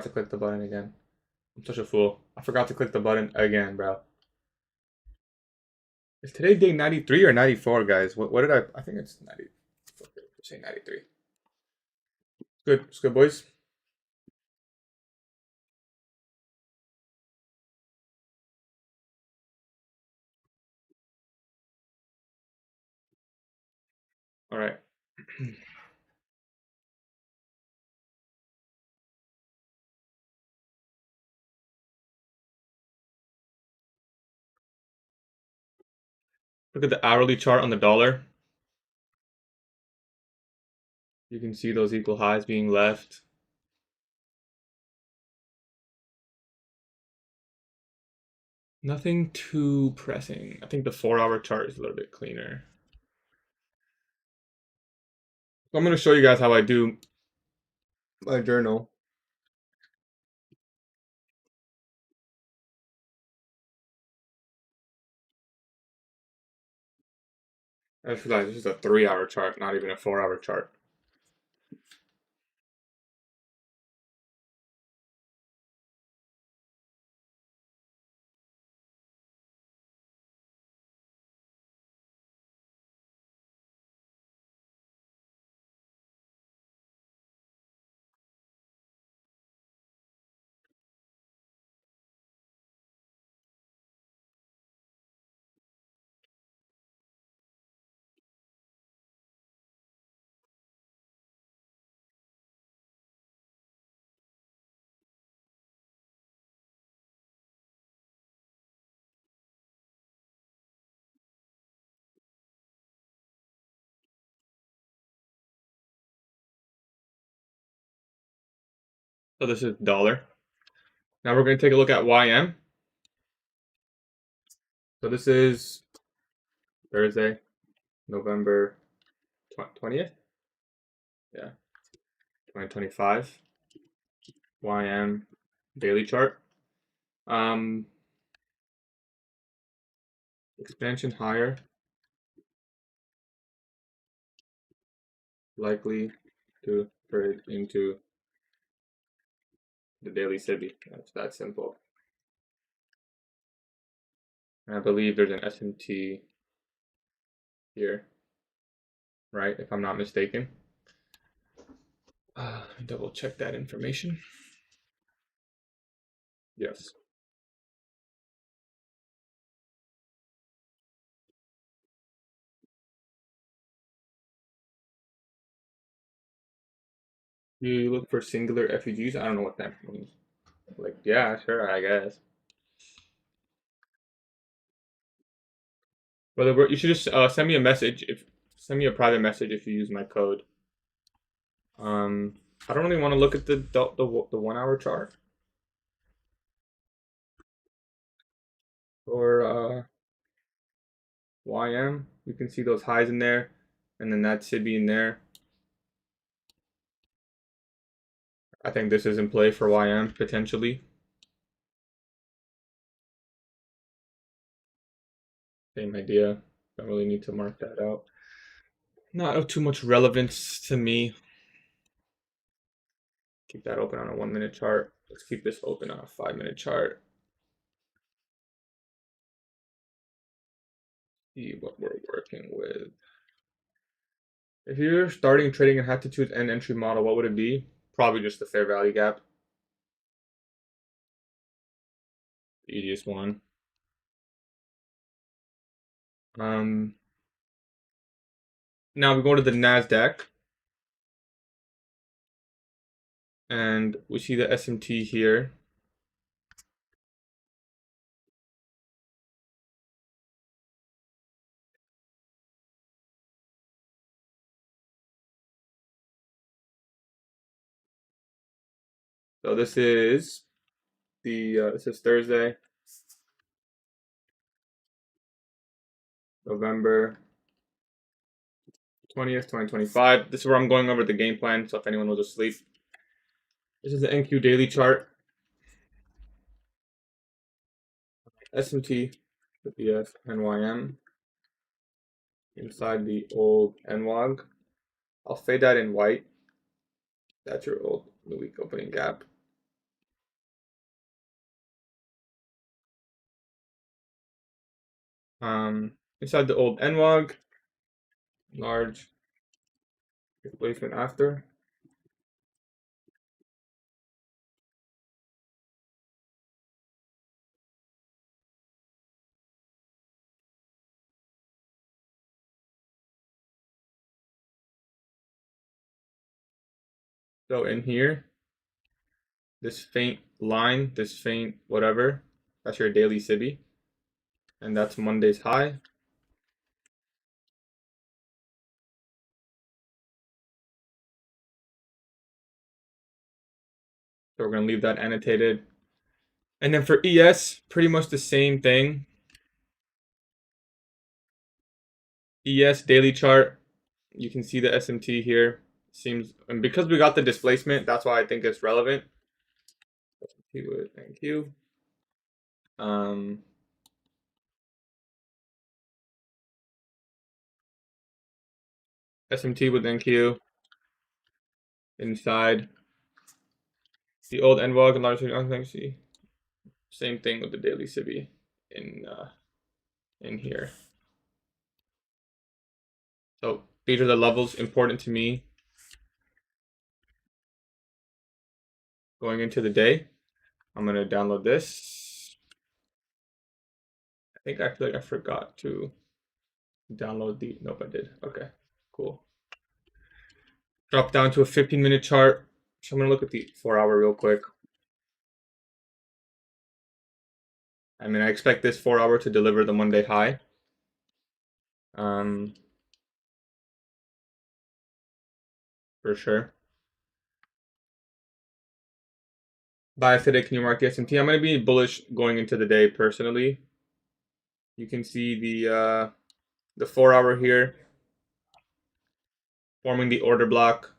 To click the button again. I'm such a fool. I forgot to click the button again, bro. Is today day 93 or 94, guys? What did I think it's 90. Say 93. Good. It's good, boys. All right. Look at the hourly chart on the dollar. You can see those equal highs being left. Nothing too pressing. I think the 4-hour chart is a little bit cleaner. So I'm going to show you guys how I do my journal. I just realized this is a 3-hour chart, not even a 4-hour chart. So this is dollar. Now we're going to take a look at YM. So this is Thursday, November 20th. Yeah, 2025. YM daily chart. Expansion higher. Likely to trade into the daily SIBI. That's that simple. And I believe there's an SMT here, right? If I'm not mistaken. Let me double check that information. Yes. You look for singular FUGs? I don't know what that means. Like, yeah, sure, I guess. But you should just send me a message send me a private message if you use my code. I don't really want to look at the 1-hour chart or YM. You can see those highs in there, and then that should be in there. I think this is in play for YM potentially. Same idea. Don't really need to mark that out. Not of too much relevance to me. Keep that open on a 1-minute chart. Let's keep this open on a 5-minute chart. See what we're working with. If you're starting trading and had to choose an entry model, what would it be? Probably just the fair value gap. The easiest one. Now we go to the NASDAQ. And we see the SMT here. So this is this is Thursday, November 20th, 2025. This is where I'm going over the game plan, so if anyone was asleep. This is the NQ daily chart. SMT, ES, NYM. Inside the old NWAG. I'll fade that in white. That's your old the week opening gap. Inside the old NWAG, large replacement after. So in here, this faint line, this faint whatever, that's your daily SIBI. And that's Monday's high. So we're going to leave that annotated. And then for ES, pretty much the same thing. ES daily chart, you can see the SMT here. Seems, and because we got the displacement, that's why I think it's relevant. SMT with NQ. SMT with NQ inside the old NVOG and large occupancy. Same thing with the daily SIBI in here. So these are the levels important to me going into the day. I'm gonna download this. I think actually I forgot to download the, nope, I did. Okay, cool. Drop down to a 15-minute chart. So I'm gonna look at the 4-hour real quick. I mean, I expect this 4-hour to deliver the Monday high. For sure. Bias today, can you mark the S&T? I'm gonna be bullish going into the day personally. You can see the 4-hour here forming the order block.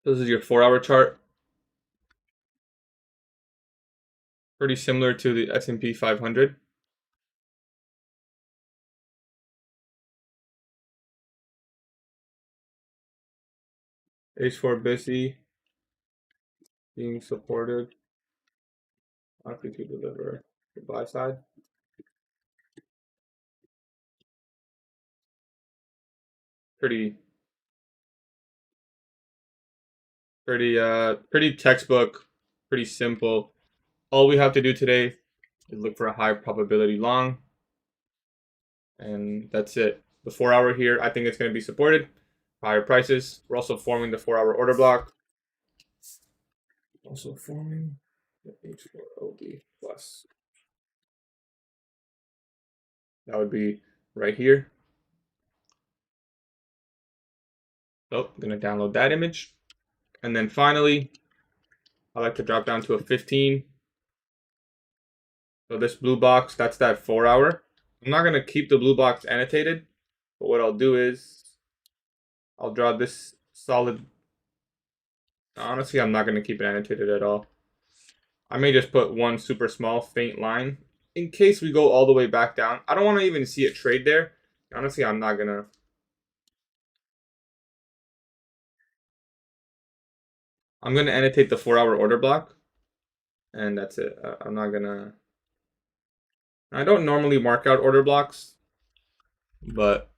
This is your 4-hour chart. Pretty similar to the S&P 500. H4 busy being supported. Likely to deliver the buy side. Pretty textbook, pretty simple. All we have to do today is look for a high probability long, and that's it. The 4-hour here, I think it's going to be supported. Higher prices. We're also forming the 4-hour order block. Also forming the H4OB plus. That would be right here. So I'm going to download that image. And then finally, I like to drop down to a 15. So this blue box, that's that 4-hour. I'm not going to keep the blue box annotated, but what I'll do is I'll draw this solid. Honestly, I'm not going to keep it annotated at all. I may just put one super small faint line in case we go all the way back down. I don't want to even see it trade there. Honestly, I'm not going to. I'm going to annotate the 4-hour order block. And that's it. I'm not going to. I don't normally mark out order blocks, but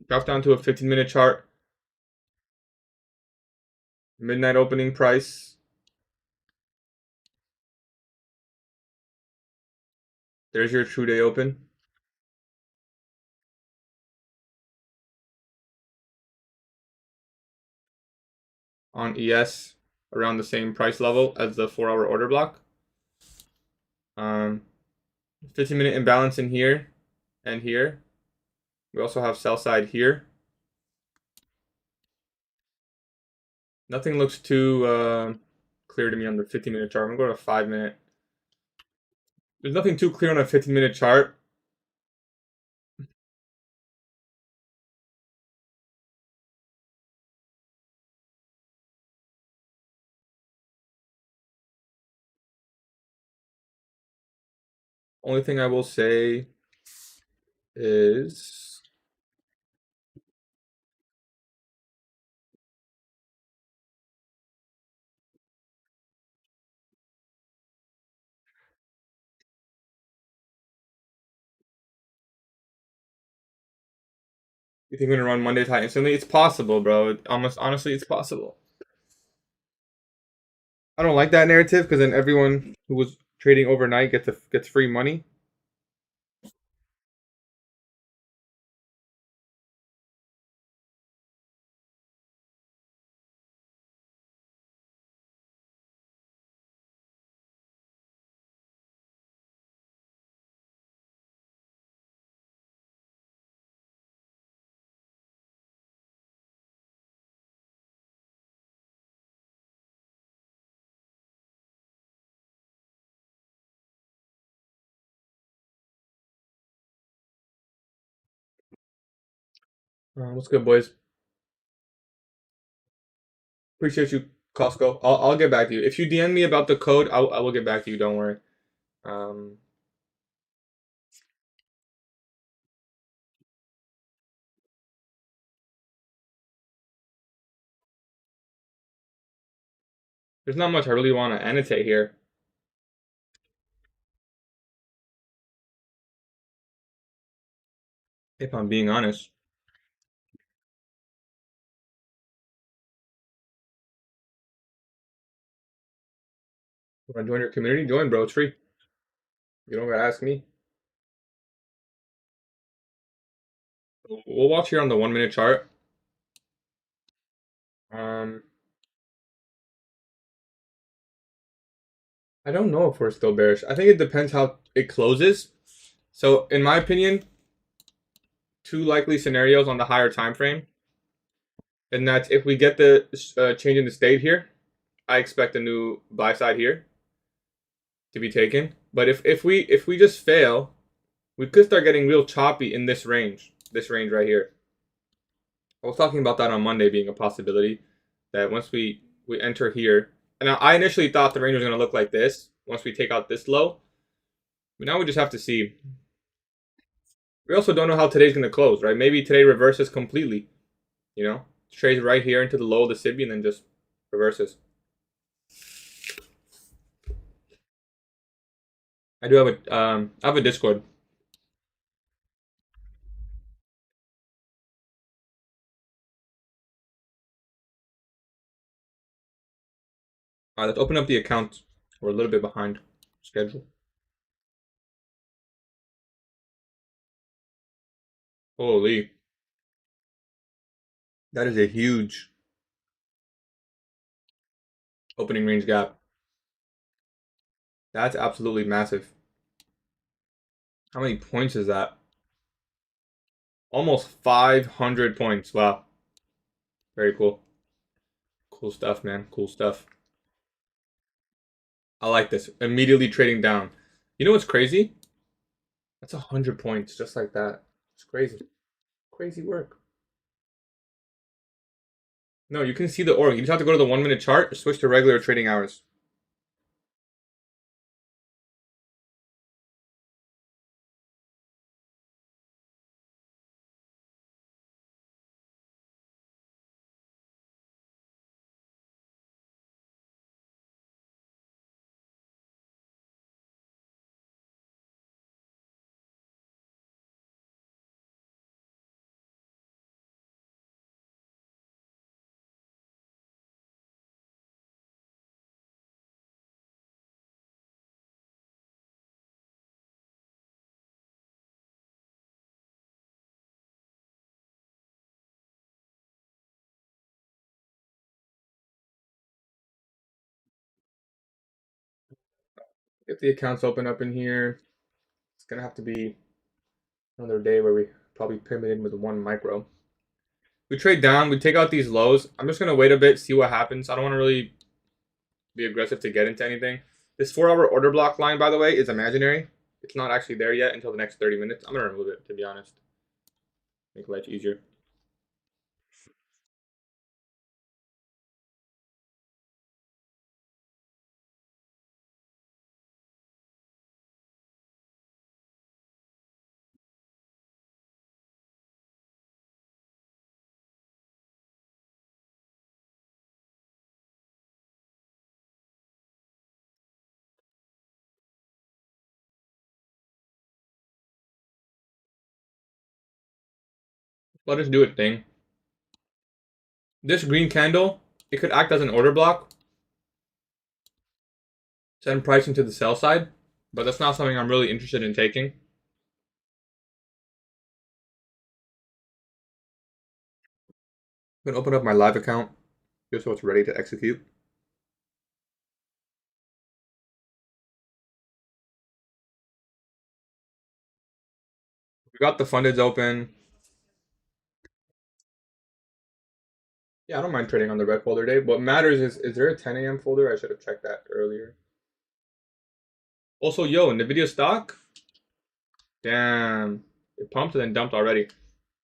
drop down to a 15-minute chart. Midnight opening price. There's your true day open. On ES, around the same price level as the 4-hour order block. 15-minute imbalance in here and here. We also have sell side here. Nothing looks too clear to me on the 15-minute chart. I'm going to go to 5-minute. There's nothing too clear on a 15-minute chart. Only thing I will say is you think we're gonna run Monday's high instantly? It's possible, bro. Almost honestly, it's possible. I don't like that narrative because then everyone who was trading overnight gets free money. What's good, boys? Appreciate you, Costco. I'll get back to you. If you DM me about the code, I will get back to you. Don't worry. Um, there's not much I really want to annotate here, if I'm being honest. Want to join your community? Join, bro. It's free. You don't gotta ask me. We'll watch here on the 1 minute chart. Um, I don't know if we're still bearish. I think it depends how it closes. So, in my opinion, two likely scenarios on the higher time frame, and that's if we get the change in the state here, I expect a new buy side here to be taken. But if we just fail, we could start getting real choppy in this range right here. I was talking about that on Monday being a possibility. That once we enter here, and I initially thought the range was going to look like this once we take out this low. But now we just have to see. We also don't know how today's going to close, right? Maybe today reverses completely. You know, trades right here into the low of the SIBI and then just reverses. I do have I have a Discord. All right, let's open up the account. We're a little bit behind schedule. Holy, that is a huge opening range gap. That's absolutely massive. How many points is that? Almost 500 points. Wow. Very cool. Cool stuff, man. Cool stuff. I like this. Immediately trading down. You know what's crazy? That's 100 points just like that. It's crazy. Crazy work. No, you can see the org. You just have to go to the 1 minute chart, switch to regular trading hours. Get the accounts open up in here. It's gonna have to be another day where we probably pivot in with one micro. We trade down, we take out these lows. I'm just gonna wait a bit, see what happens. I don't want to really be aggressive to get into anything. This 4 hour order block line, by the way, is imaginary. It's not actually there yet until the next 30 minutes. I'm gonna remove it, to be honest. Make life easier. Let us do a thing. This green candle, it could act as an order block. Send pricing to the sell side. But that's not something I'm really interested in taking. I'm going to open up my live account just so it's ready to execute. We got the fundeds open. Yeah, I don't mind trading on the red folder day. What matters is there a 10 a.m. folder? I should have checked that earlier. Also, yo, NVIDIA stock? Damn. It pumped and then dumped already.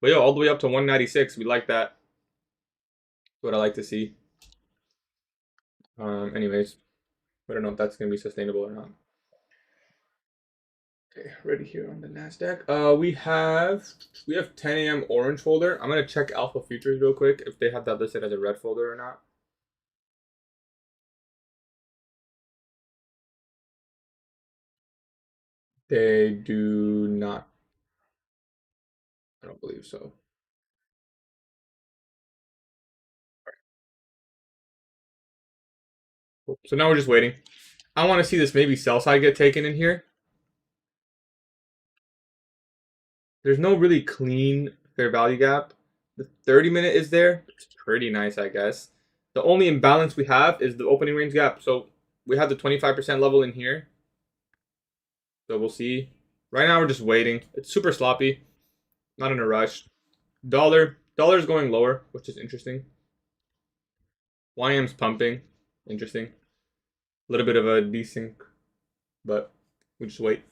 But yo, all the way up to 196. We like that. That's what I like to see. Anyways, I don't know if that's going to be sustainable or not. Okay, ready here on the NASDAQ. We have 10 a.m. orange folder. I'm gonna check Alpha Futures real quick if they have that listed as a red folder or not. They do not. I don't believe so. Cool. So now we're just waiting. I want to see this maybe sell side get taken in here. There's no really clean fair value gap. The 30-minute is there. It's pretty nice, I guess. The only imbalance we have is the opening range gap. So we have the 25% level in here. So we'll see. Right now we're just waiting. It's super sloppy. Not in a rush. Dollar's going lower, which is interesting. YM's pumping. Interesting. A little bit of a desync, but we just wait.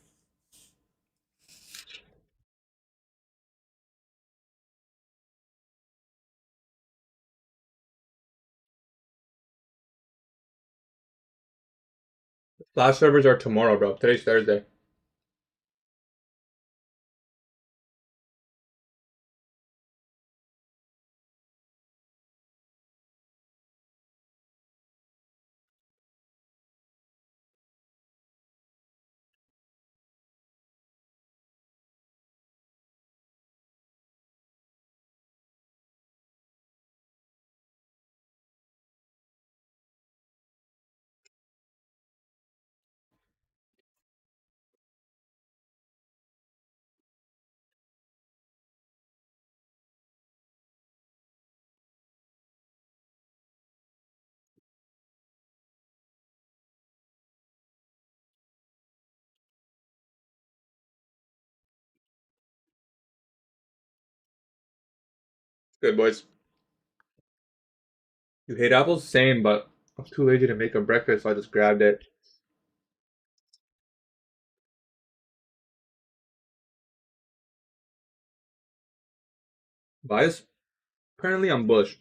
Flash servers are tomorrow, bro. Today's Thursday. Good, boys. You hate apples? Same, but I was too lazy to make a breakfast, so I just grabbed it. Bias? Apparently I'm bullish.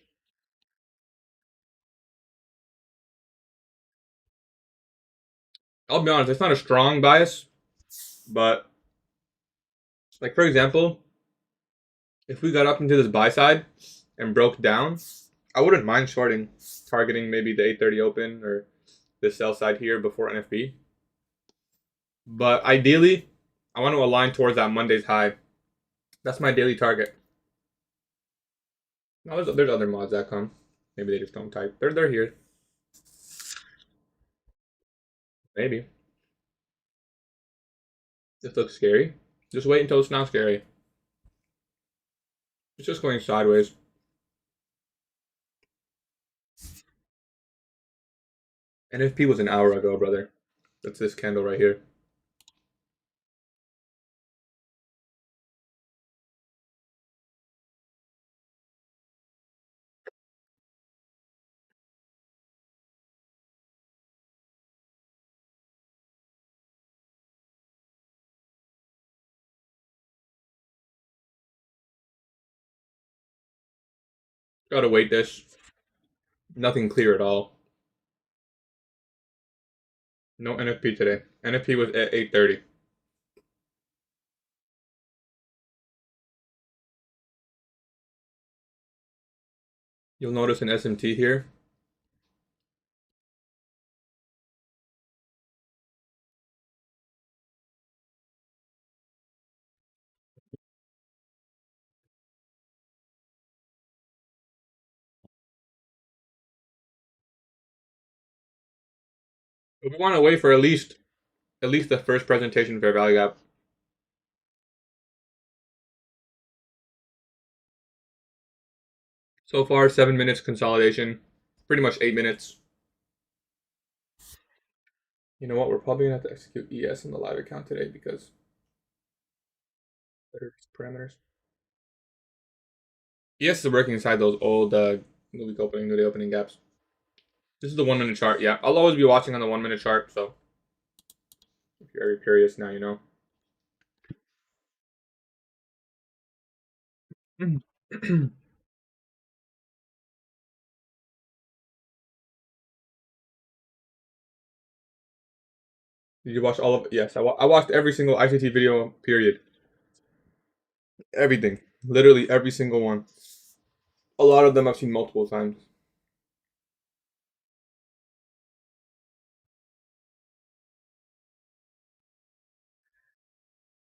I'll be honest, it's not a strong bias, but like for example, if we got up into this buy side and broke down, I wouldn't mind shorting, targeting maybe the 830 open or the sell side here before NFP. But ideally, I want to align towards that Monday's high. That's my daily target. No, there's other mods that come. Maybe they just don't type. They're here. Maybe. This looks scary. Just wait until it's not scary. It's just going sideways. NFP was an hour ago, brother. That's this candle right here. Gotta wait this. Nothing clear at all. No NFP today. NFP was at 8:30. You'll notice an SMT here. But we want to wait for at least the first presentation fair value gap. So far, 7 minutes consolidation, pretty much 8 minutes. You know what? We're probably gonna have to execute ES in the live account today because better parameters. ES is working inside those old new week opening, new day opening gaps. This is the 1 minute chart. Yeah, I'll always be watching on the 1 minute chart. So if you're very curious now, you know. Did you watch all of it? Yes, I watched every single ICT video. Period. Everything, literally every single one. A lot of them I've seen multiple times.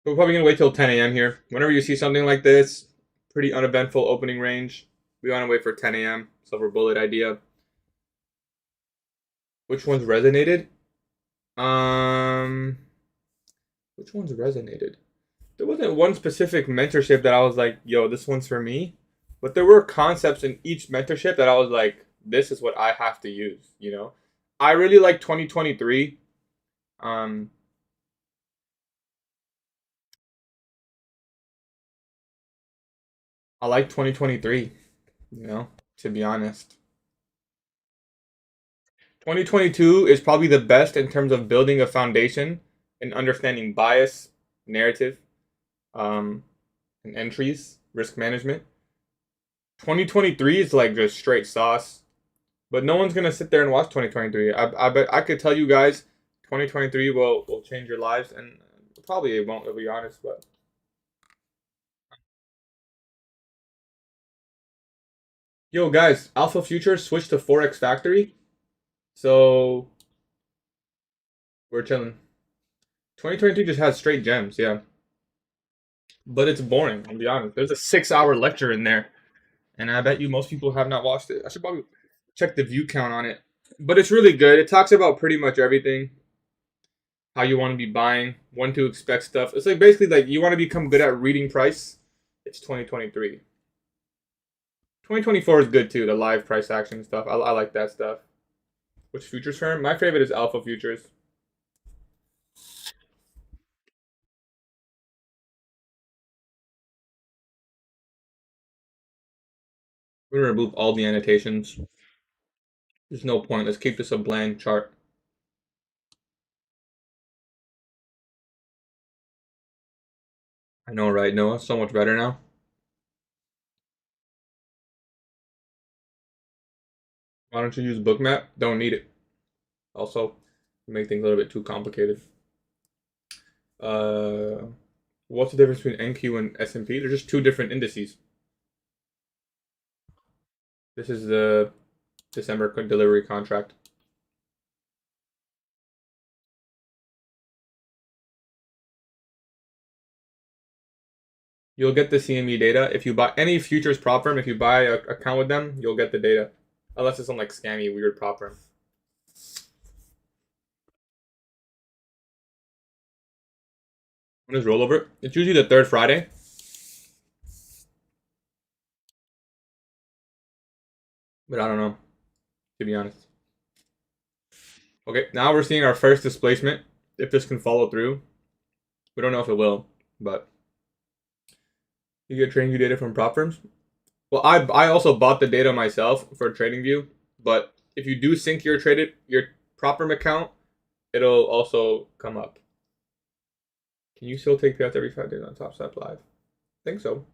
We're probably gonna wait till 10 a.m. here. Whenever you see something like this, pretty uneventful opening range, we want to wait for 10 a.m. Silver bullet idea. Which ones resonated? Which ones resonated? There wasn't one specific mentorship that I was like, yo, this one's for me. But there were concepts in each mentorship that I was like, this is what I have to use, you know? I really like 2023. Um, I like 2023, you know, to be honest. 2022 is probably the best in terms of building a foundation and understanding bias, narrative, um, and entries, risk management. 2023 is like just straight sauce. But no one's gonna sit there and watch 2023. I bet I could tell you guys, 2023 will change your lives, and probably it won't. To be honest, but yo guys, Alpha Futures switched to Forex Factory, so we're chilling. 2023 just has straight gems, yeah, but it's boring. I'll be honest. There's a 6 hour lecture in there, and I bet you most people have not watched it. I should probably check the view count on it, but it's really good. It talks about pretty much everything. How you want to be buying, when to expect stuff. It's like basically like you want to become good at reading price. It's 2023. 2024 is good too. The live price action stuff. I like that stuff. Which futures firm? My favorite is Alpha Futures. We're gonna remove all the annotations. There's no point. Let's keep this a blank chart. I know, right, Noah? So much better now. Why don't you use Bookmap? Don't need it. Also, make things a little bit too complicated. Uh, what's the difference between NQ and S&P? They're just two different indices. This is the December delivery contract. You'll get the CME data if you buy any futures prop firm. If you buy a account with them, you'll get the data, unless it's some like scammy weird prop firm. When is rollover? It's usually the third Friday. But I don't know, to be honest. Okay, now we're seeing our first displacement. If this can follow through, we don't know if it will, but you get TradingView data from prop firms. Well, I also bought the data myself for TradingView, but if you do sync your prop firm account, it'll also come up. Can you still take payouts every 5 days on TopStep Live? I think so.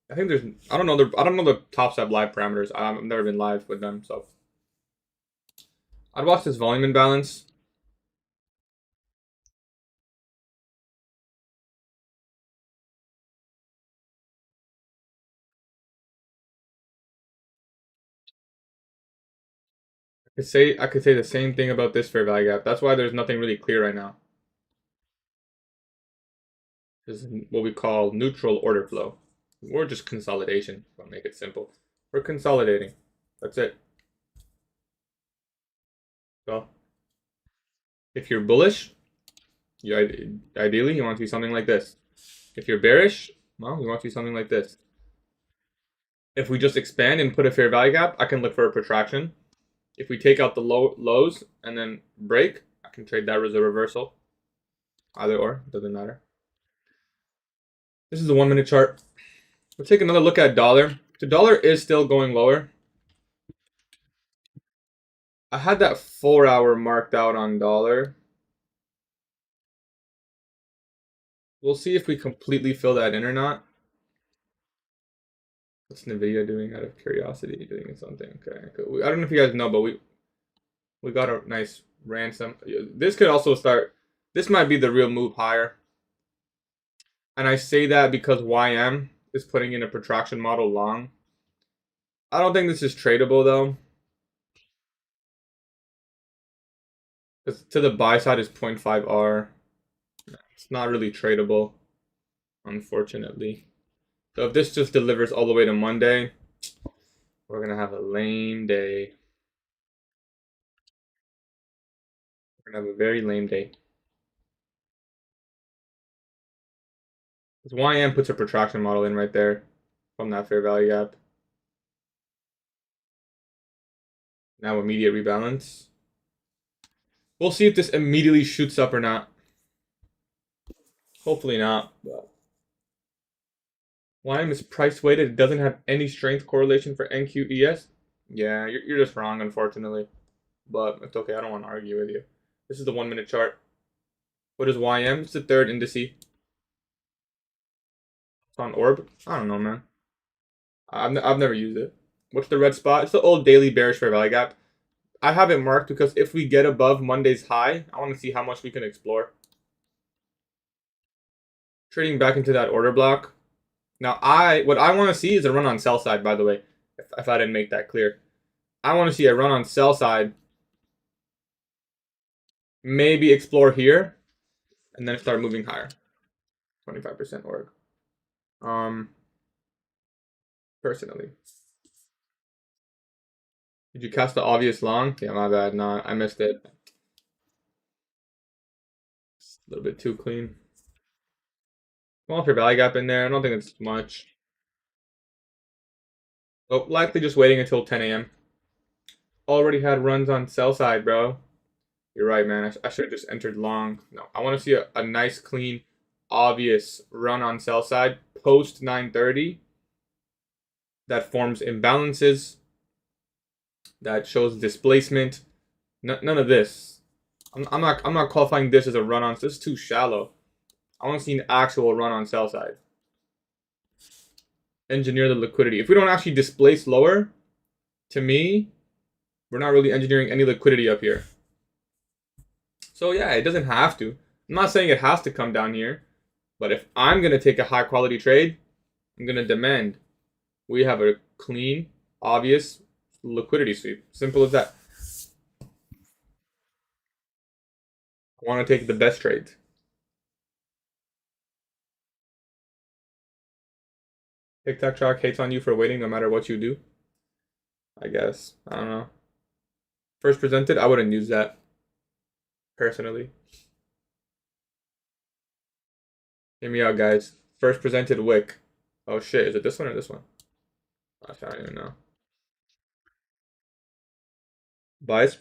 I think there's. I don't know. I don't know the TopStep live parameters. I've never been live with them, so I'd watch this volume imbalance. I could say the same thing about this fair value gap. That's why there's nothing really clear right now. This is what we call neutral order flow, or just consolidation. I'll make it simple. We're consolidating. That's it. So If you're bullish, ideally you want to see something like this. If you're bearish, well, you want to see something like this. If we just expand and put a fair value gap, I can look for a protraction. If we take out the lows and then break, I can trade that as a reversal. Either or, doesn't matter. This is the 1 minute chart. We'll take another look at dollar. The dollar is still going lower. I had that 4 hour marked out on dollar. We'll see if we completely fill that in or not. What's Nvidia doing out of curiosity? Doing something. Okay. I don't know if you guys know, but we got a nice ransom. This could also start. This might be the real move higher. And I say that because YM is putting in a protraction model long. I don't think this is tradable though. Because to the buy side is 0.5 R. It's not really tradable, unfortunately. So if this just delivers all the way to Monday, we're going to have a lame day. We're going to have a very lame day. Because YM puts a protraction model in right there from that fair value gap. Now immediate rebalance. We'll see if this immediately shoots up or not. Hopefully not. But YM is price weighted. It doesn't have any strength correlation for NQES. Yeah, you're just wrong, unfortunately. But it's okay. I don't want to argue with you. This is the 1 minute chart. What is YM? It's the third indice. It's on Orb. I don't know, man. I've never used it. What's the red spot? It's the old daily bearish fair value gap. I have it marked because if we get above Monday's high, I want to see how much we can explore. Trading back into that order block. Now, what I want to see is a run on sell side, by the way, if I didn't make that clear. I want to see a run on sell side. Maybe explore here, and then start moving higher. 25% org. Personally. Did you cast the obvious long? Yeah, my bad. No, I missed it. It's a little bit too clean. Small fair value gap in there. I don't think it's much. Oh, likely just waiting until 10 a.m. Already had runs on sell side, bro. You're right, man. I should have just entered long. No, I want to see a nice, clean, obvious run on sell side post 9:30 that forms imbalances, that shows displacement. None of this. I'm not qualifying this as a run on. This is too shallow. I want to see an actual run on sell side. Engineer the liquidity. If we don't actually displace lower, to me, we're not really engineering any liquidity up here. So yeah, it doesn't have to. I'm not saying it has to come down here, but if I'm going to take a high quality trade, I'm going to demand we have a clean, obvious liquidity sweep. Simple as that. I want to take the best trades. TikTok hates on you for waiting no matter what you do. I guess. I don't know. First presented, I wouldn't use that. Personally. Hear me out, guys. First presented wick. Oh shit, is it this one or this one? I don't even know. Buys.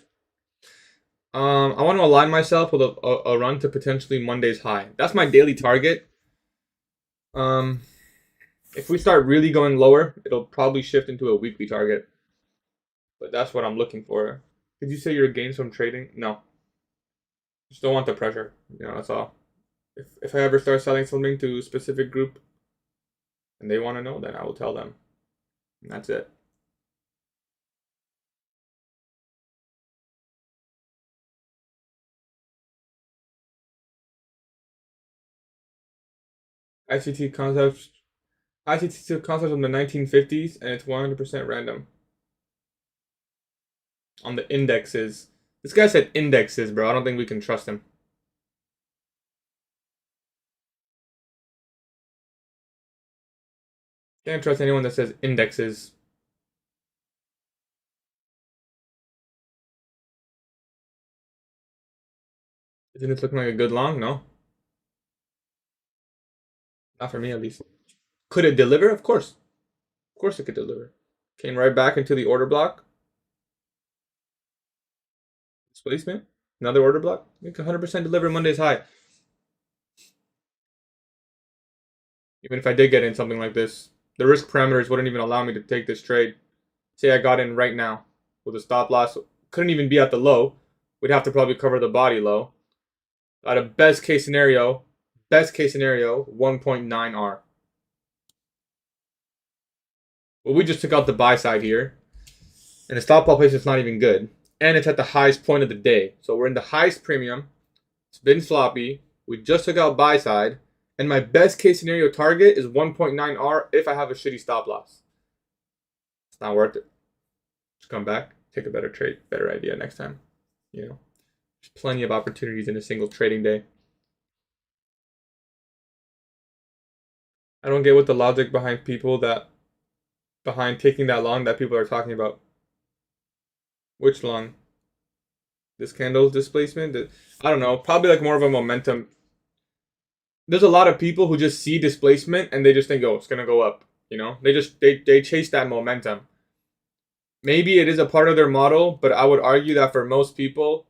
I want to align myself with a run to potentially Monday's high. That's my daily target. If we start really going lower, it'll probably shift into a weekly target. But that's what I'm looking for. Did you say your gains from trading? No. Just don't want the pressure. You know, that's all. If I ever start selling something to a specific group and they want to know, then I will tell them. And that's it. ICT concepts. ICT concepts from the 1950s, and it's 100% random. On the indexes. This guy said indexes, bro. I don't think we can trust him. Can't trust anyone that says indexes. Isn't this looking like a good long? No. Not for me, at least. Could it deliver? Of course. Of course it could deliver. Came right back into the order block. Displacement. Another order block. We can 100% deliver Monday's high. Even if I did get in something like this, the risk parameters wouldn't even allow me to take this trade. Say I got in right now with a stop loss. Couldn't even be at the low. We'd have to probably cover the body low. At a best case scenario, 1.9R. Well, we just took out the buy side here. And the stop loss place is not even good. And it's at the highest point of the day. So we're in the highest premium. It's been sloppy. We just took out buy side. And my best case scenario target is 1.9R if I have a shitty stop loss. It's not worth it. Just come back, take a better trade, better idea next time. You know, there's plenty of opportunities in a single trading day. I don't get what the logic behind taking that long that people are talking about. Which long? This candle's displacement? I don't know. Probably like more of a momentum. There's a lot of people who just see displacement and they just think, oh, it's gonna go up. You know, they chase that momentum. Maybe it is a part of their model, but I would argue that for most people,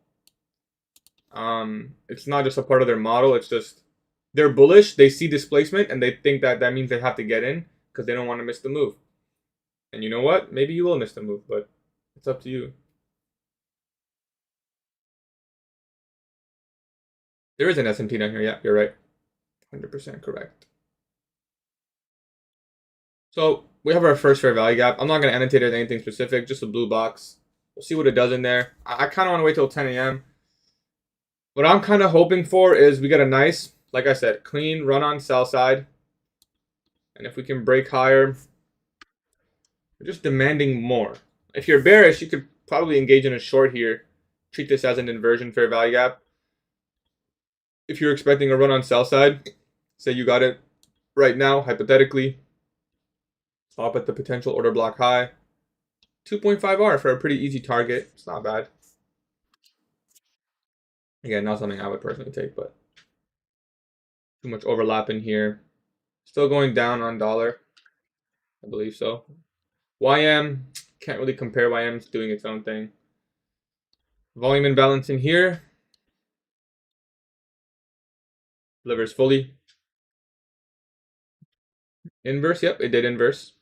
it's not just a part of their model. It's just they're bullish. They see displacement and they think that that means they have to get in because they don't want to miss the move. And you know what? Maybe you will miss the move, but it's up to you. There is an S&P down here. Yeah, you're right. 100% correct. So we have our first fair value gap. I'm not going to annotate it as anything specific, just a blue box. We'll see what it does in there. I kind of want to wait till 10 a.m. What I'm kind of hoping for is we get a nice, like I said, clean run on sell side. And if we can break higher, we're just demanding more. If you're bearish, you could probably engage in a short here. Treat this as an inversion fair value gap. If you're expecting a run on sell side, say you got it right now, hypothetically, stop at the potential order block high. 2.5R for a pretty easy target. It's not bad. Again, not something I would personally take, but too much overlap in here. Still going down on dollar. I believe so. YM, can't really compare. YM's doing its own thing. Volume imbalance in here. Delivers fully. Inverse, yep, it did inverse.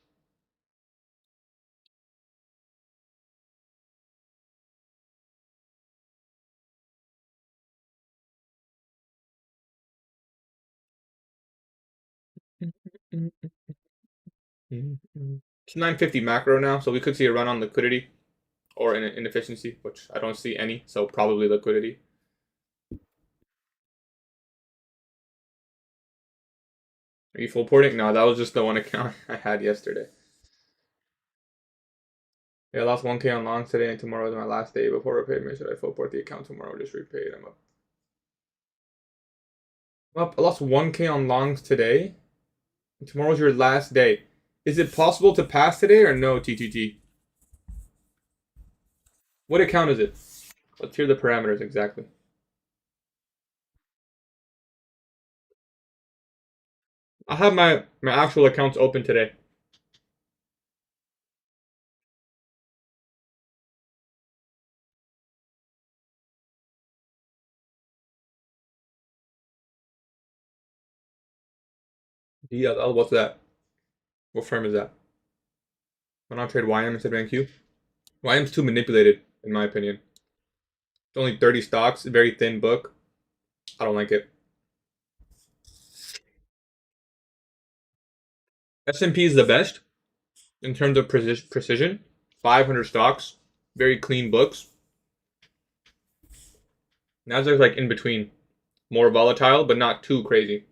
It's 950 macro now, so we could see a run on liquidity or an inefficiency, which I don't see any, so probably liquidity. Are you full porting? No, that was just the one account I had yesterday. Yeah, I lost 1K on longs today, and tomorrow is my last day before repayment. Should I full port the account tomorrow? Just repay it. I'm up. I lost 1K on longs today. And tomorrow's your last day. Is it possible to pass today or no, TTT? What account is it? Let's hear the parameters exactly. I'll have my actual accounts open today. DLL, what's that? What firm is that? Why not trade YM instead of NQ? YM's too manipulated, in my opinion. It's only 30 stocks, a very thin book. I don't like it. S&P is the best in terms of precision. 500 stocks, very clean books. NASDAQ's like in between. More volatile, but not too crazy.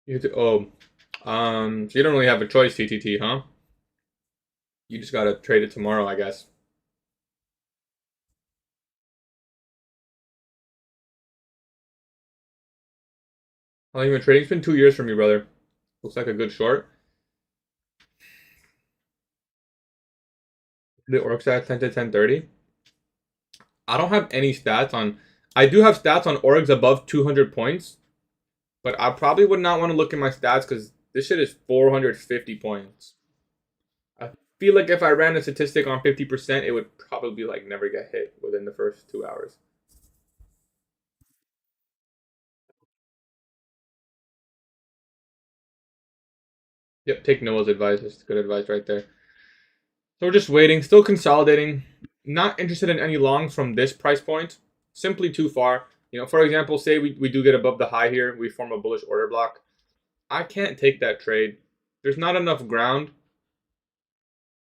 So you don't really have a choice, TTT, huh? You just gotta trade it tomorrow, I guess. How long have you been trading? It's been 2 years for me, brother. Looks like a good short. The org stat 10 to 1030. I don't have any stats on. I do have stats on orgs above 200 points, but I probably would not want to look at my stats because this shit is 450 points. I feel like if I ran a statistic on 50%, it would probably like never get hit within the first 2 hours. Yep, take Noah's advice. It's good advice right there. So we're just waiting, still consolidating. Not interested in any longs from this price point. Simply too far. You know, for example, say we do get above the high here, we form a bullish order block. I can't take that trade. There's not enough ground.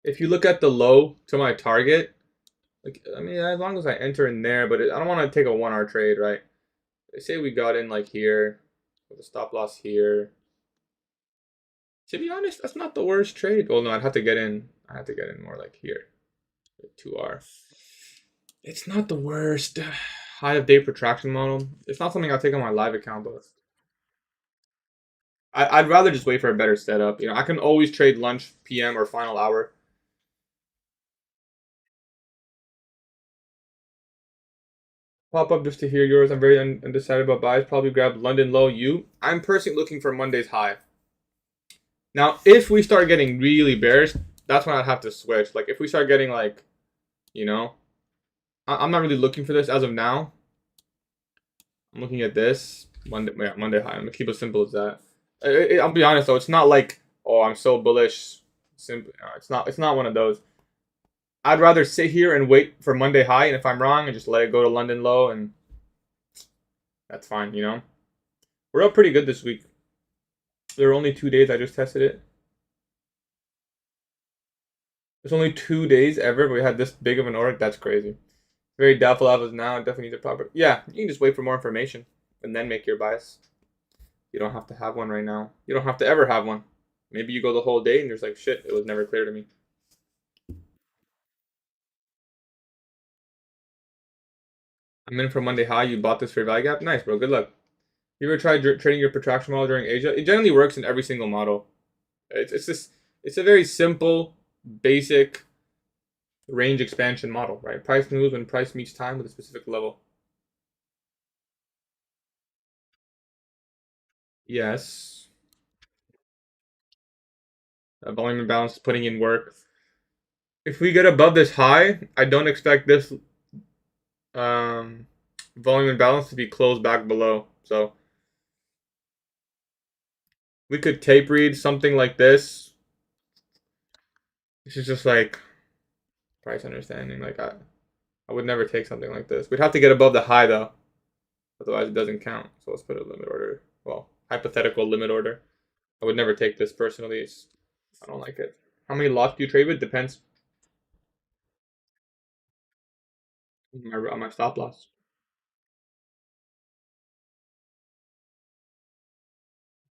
If you look at the low to my target, like I mean, as long as I enter in there, but I don't want to take a 1 hour trade, right? Say we got in like here with a stop loss here. To be honest, that's not the worst trade. Well, no, I'd have to get in. I have to get in more like here. 2R. It's not the worst. High of day protraction model. It's not something I'll take on my live account, but I'd rather just wait for a better setup. You know, I can always trade lunch, PM, or final hour. Pop up just to hear yours. I'm very undecided about buys. Probably grab London low. I'm personally looking for Monday's high. Now, if we start getting really bearish, that's when I'd have to switch. Like, if we start getting, like, you know, I'm not really looking for this as of now. I'm looking at this. Monday high. I'm going to keep it simple as that. I'll be honest, though. It's not like, oh, I'm so bullish. Simple. It's not one of those. I'd rather sit here and wait for Monday high, and if I'm wrong, and just let it go to London low, and that's fine, you know? We're up pretty good this week. There are only 2 days I just tested it. There's only 2 days ever, but we had this big of an order. That's crazy. Very doubtful of us now. Definitely need a proper. Yeah, you can just wait for more information and then make your bias. You don't have to have one right now. You don't have to ever have one. Maybe you go the whole day and there's like, shit, it was never clear to me. I'm in for Monday high. You bought this for value gap? Nice, bro. Good luck. You ever tried trading your protraction model during Asia? It generally works in every single model. It's a very simple, basic range expansion model, right? Price moves when price meets time with a specific level. Yes. Volume imbalance, putting in work. If we get above this high, I don't expect this volume imbalance to be closed back below. So we could tape read something like this. This is just like price understanding. Like I would never take something like this. We'd have to get above the high though. Otherwise it doesn't count. So let's put a limit order. Well, hypothetical limit order. I would never take this personally. I don't like it. How many lots do you trade with? Depends on my stop loss.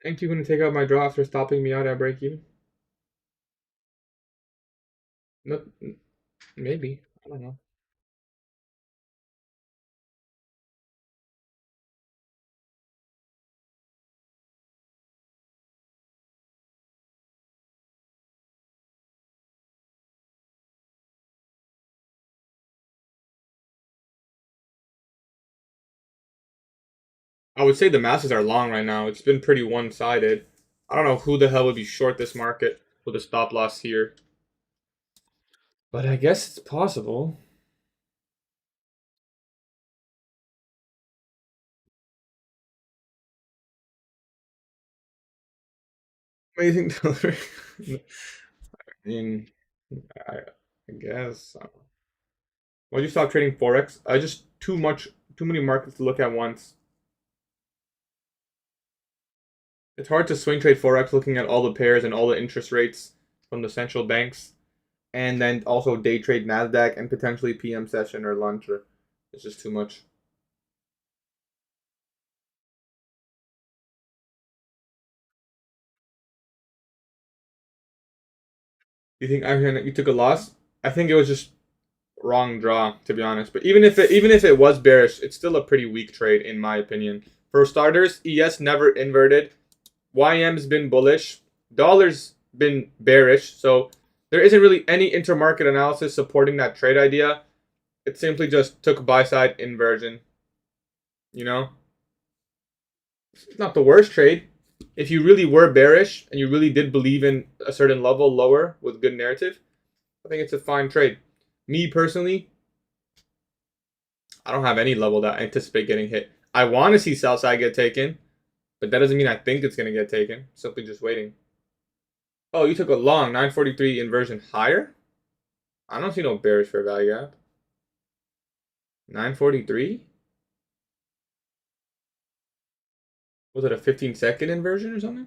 Think you're going to take out my draw after stopping me out at break even? No, maybe. I don't know. I would say the masses are long right now. It's been pretty one-sided. I don't know who the hell would be short this market with a stop loss here. But I guess it's possible. Amazing delivery. I mean, I, I guess. Why'd you stop trading Forex? Just too many markets to look at once. It's hard to swing trade Forex looking at all the pairs and all the interest rates from the central banks. And then also day trade NASDAQ and potentially PM session or lunch. Or it's just too much. You think you took a loss? I think it was just wrong draw, to be honest. But even if it was bearish, it's still a pretty weak trade in my opinion. For starters, ES never inverted. YM's been bullish. Dollar's been bearish. So there isn't really any intermarket analysis supporting that trade idea. It simply just took buy side inversion. You know, it's not the worst trade. If you really were bearish and you really did believe in a certain level lower with good narrative, I think it's a fine trade. Me personally, I don't have any level that I anticipate getting hit. I want to see sell side get taken, but that doesn't mean I think it's going to get taken. Simply just waiting. Oh, you took a long 943 inversion higher? I don't see no bearish fair value gap. 943? Was it a 15-second inversion or something?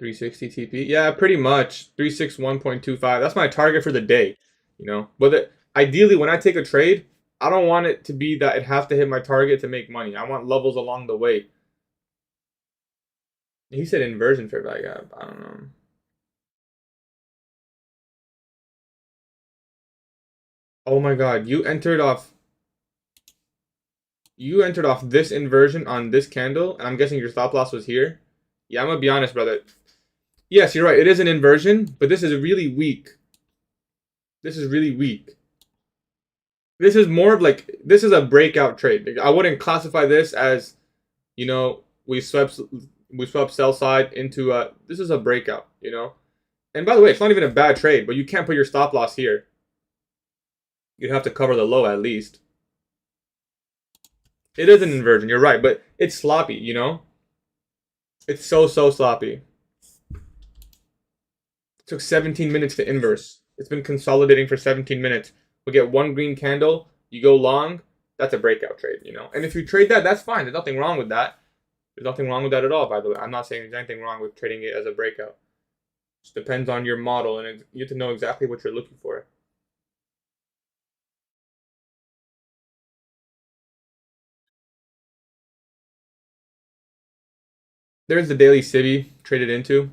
$360 TP? Yeah, pretty much. 361.25. That's my target for the day. You know, but ideally, when I take a trade, I don't want it to be that it has to hit my target to make money. I want levels along the way. He said inversion fair value gap. I don't know. Oh my god, you entered off this inversion on this candle, and I'm guessing your stop loss was here. Yeah, I'm gonna be honest, brother. Yes, you're right. It is an inversion, but this is really weak. This is really weak. This is more of like, this is a breakout trade. I wouldn't classify this as, you know, we swept sell side into this is a breakout, you know. And by the way, it's not even a bad trade, but you can't put your stop loss here. You'd have to cover the low at least. It is an inversion, you're right, but it's sloppy, you know. It's so sloppy. It took 17 minutes to inverse. It's been consolidating for 17 minutes. We get one green candle, you go long, that's a breakout trade, you know. And if you trade that, that's fine. There's nothing wrong with that. There's nothing wrong with that at all, by the way. I'm not saying there's anything wrong with trading it as a breakout. It just depends on your model, and you have to know exactly what you're looking for. There's the daily Cibi traded into.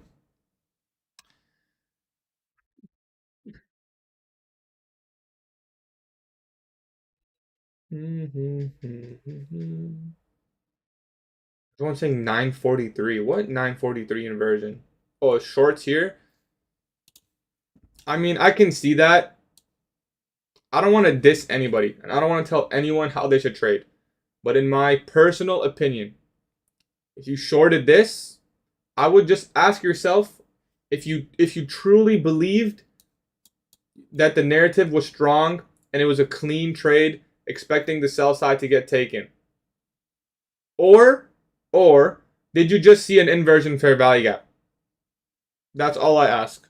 Everyone's saying 943. What 943 inversion? Oh, shorts here? I mean, I can see that. I don't want to diss anybody, and I don't want to tell anyone how they should trade. But in my personal opinion, if you shorted this, I would just ask yourself if you truly believed that the narrative was strong and it was a clean trade, expecting the sell side to get taken. Or did you just see an inversion fair value gap? That's all I ask.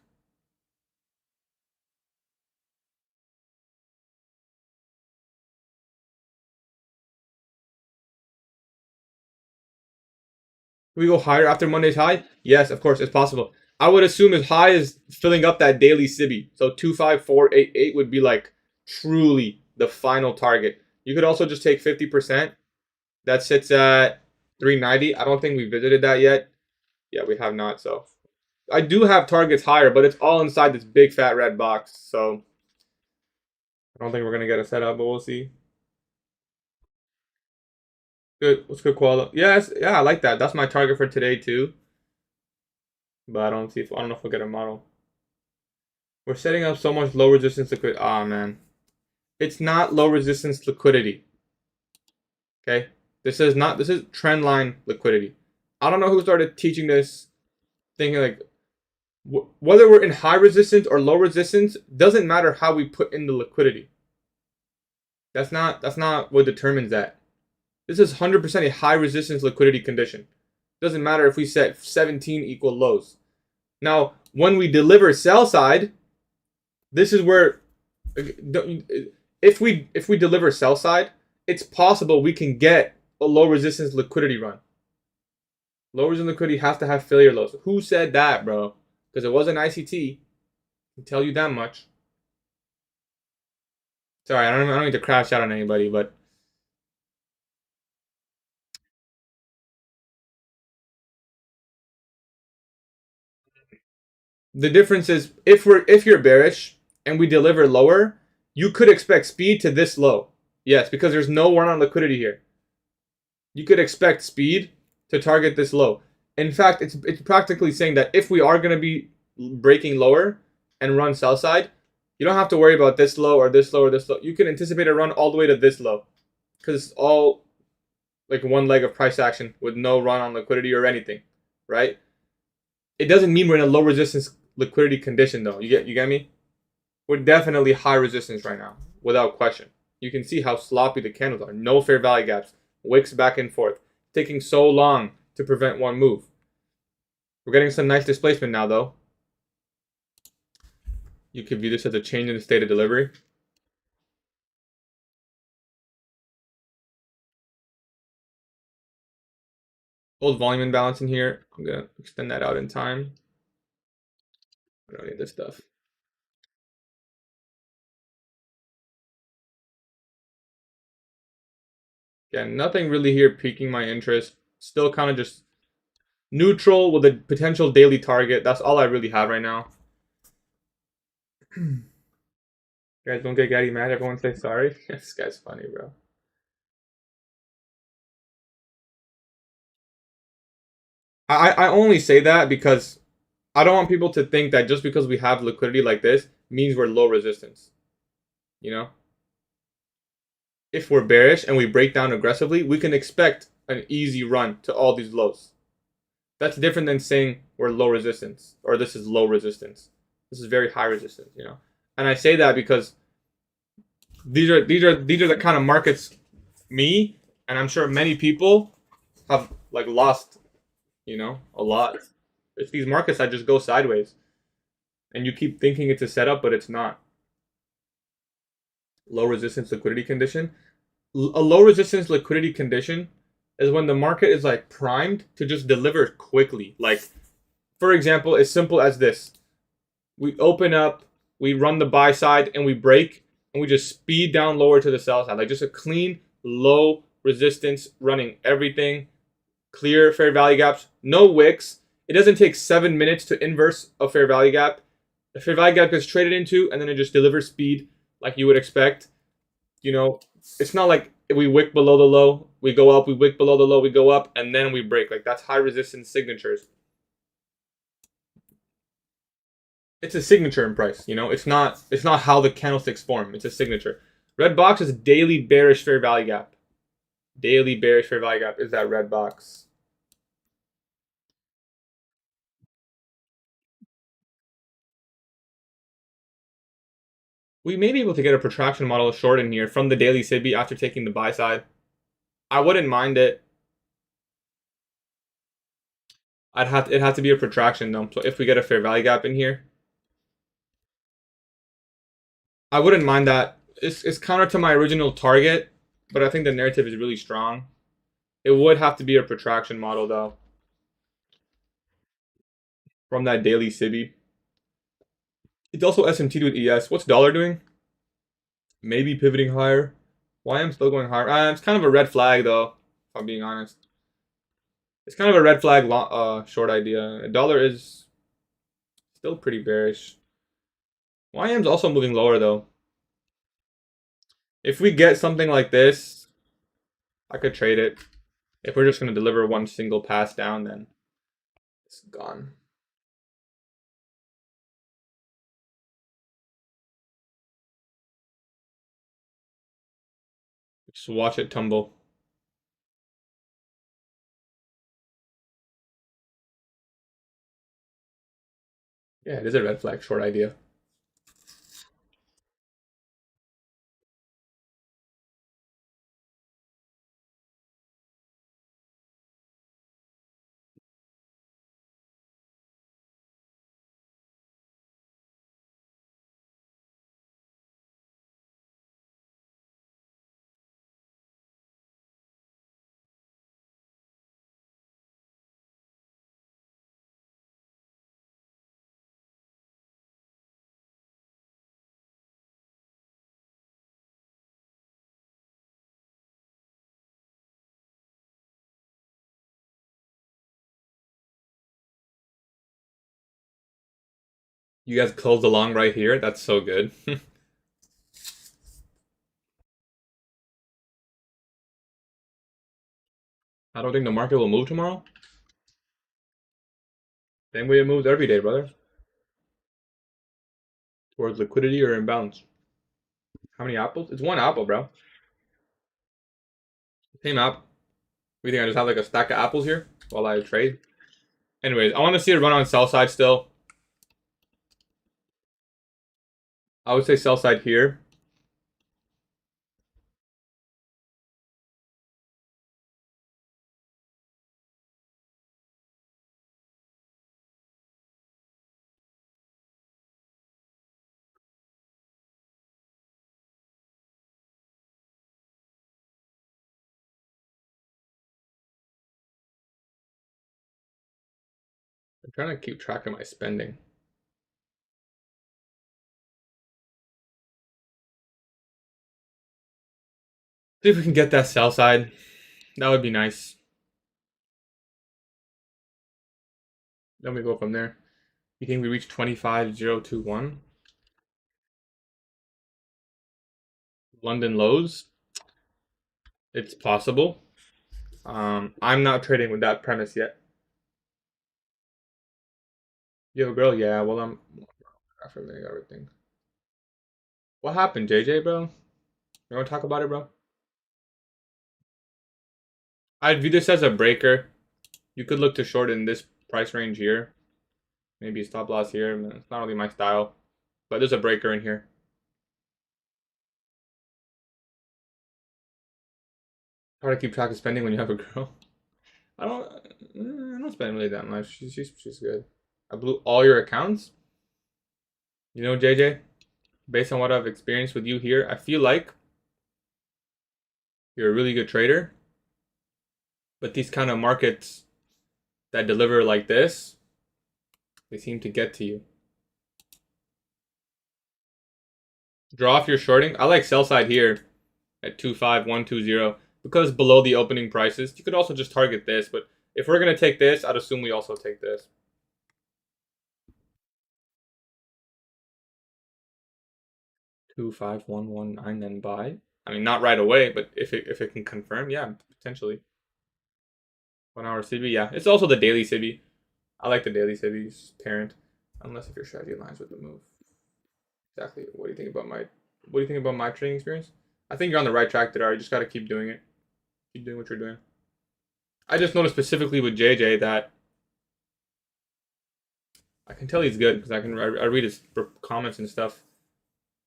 We go higher after Monday's high? Yes, of course, it's possible. I would assume as high as filling up that daily Cibi. So 25488 would be like truly the final target. You could also just take 50%. That sits at 390. I don't think we visited that yet. Yeah, we have not. So I do have targets higher, but it's all inside this big fat red box. So I don't think we're gonna get a setup, but we'll see. Good. What's good quality? Yes, yeah, I like that. That's my target for today too. But I don't know if we'll get a model. We're setting up so much low resistance liquidity. Ah, man. It's not low resistance liquidity. Okay? This is trend line liquidity. I don't know who started teaching this, thinking like, whether we're in high resistance or low resistance, doesn't matter how we put in the liquidity. That's not what determines that. This is 100% a high resistance liquidity condition. Doesn't matter if we set 17 equal lows. Now, when we deliver sell side, this is where if we deliver sell side, it's possible we can get a low resistance liquidity run. Low resistance liquidity has to have failure lows. Who said that, bro? Because it wasn't ICT. I can tell you that much. Sorry, I don't need to crash out on anybody, but the difference is if you're bearish and we deliver lower, You could expect speed to this low. Yes, because there's no run on liquidity here. You could expect speed to target this low. In fact, it's practically saying that if we are going to be breaking lower and run sell side, you don't have to worry about this low or this low or this low. You can anticipate a run all the way to this low because it's all like one leg of price action with no run on liquidity or anything, right? It doesn't mean we're in a low resistance liquidity condition though. You get me? We're definitely high resistance right now, without question. You can see how sloppy the candles are. No fair value gaps. Wicks back and forth. Taking so long to prevent one move. We're getting some nice displacement now, though. You could view this as a change in the state of delivery. Hold volume imbalance in here. I'm going to extend that out in time. I don't need this stuff. Yeah, nothing really here piquing my interest. Still kind of just neutral with a potential daily target. That's all I really have right now. You guys don't get Gatie mad. Everyone say sorry. This guy's funny, bro. I only say that because I don't want people to think that just because we have liquidity like this means we're low resistance. You know? If we're bearish and we break down aggressively, we can expect an easy run to all these lows. That's different than saying we're low resistance or this is low resistance. This is very high resistance, you know. And I say that because these are the kind of markets me and I'm sure many people have like lost, you know, a lot. It's these markets that just go sideways. And you keep thinking it's a setup, but it's not. Low resistance liquidity condition. A low resistance liquidity condition is when the market is like primed to just deliver quickly. Like, for example, as simple as this. We open up, we run the buy side, and we break, and we just speed down lower to the sell side. Like just a clean, low resistance, running everything, clear fair value gaps, no wicks. It doesn't take 7 minutes to inverse a fair value gap. The fair value gap gets traded into, and then it just delivers speed like you would expect. You know, it's not like we wick below the low, we go up, we wick below the low, we go up, and then we break. Like that's high resistance signatures. It's a signature in price, you know. It's not how the candlesticks form. It's a signature. Red box is a daily bearish fair value gap. Daily bearish fair value gap is that red box. We may be able to get a protraction model short in here from the daily SIBI after taking the buy side. I wouldn't mind it. It'd have to be a protraction though. So if we get a fair value gap in here, I wouldn't mind that. It's counter to my original target, but I think the narrative is really strong. It would have to be a protraction model though. From that daily SIBI. It's also SMT with ES. What's dollar doing? Maybe pivoting higher. YM still going higher. It's kind of a red flag though, if I'm being honest. It's kind of a red flag short idea. Dollar is still pretty bearish. YM's also moving lower though. If we get something like this, I could trade it. If we're just going to deliver one single pass down, then it's gone. Just watch it tumble. Yeah, it is a red flag short idea. You guys closed the long right here. That's so good. I don't think the market will move tomorrow. Same way it moves every day, brother. Towards liquidity or imbalance. How many apples? It's one apple, bro. Same apple. We think I just have like a stack of apples here while I trade? Anyways, I want to see it run on sell side still. I would say sell side here. I'm trying to keep track of my spending. See if we can get that sell side. That would be nice. Then we go from there. You think we reach 25,021? London lows? It's possible. I'm not trading with that premise yet. You have a girl? Yeah, well, I'm after everything. What happened, JJ, bro? You want to talk about it, bro? I'd view this as a breaker. You could look to short in this price range here. Maybe stop loss here. It's not really my style. But there's a breaker in here. Hard to keep track of spending when you have a girl. I don't spend really that much. She's good. I blew all your accounts. You know, JJ, based on what I've experienced with you here, I feel like you're a really good trader. But these kind of markets that deliver like this, they seem to get to you. Draw off your shorting. I like sell side here at 25120 because below the opening prices. You could also just target this, but if we're going to take this, I'd assume we also take this. 25119, then buy. I mean, not right away, but if it can confirm, yeah, potentially. 1 hour CB, yeah. It's also the daily CB. I like the daily CB's parent, unless if your strategy aligns with the move. Exactly. What do you think about my trading experience? I think you're on the right track there. You just got to keep doing it. Keep doing what you're doing. I just noticed specifically with JJ that I can tell he's good because I read his comments and stuff,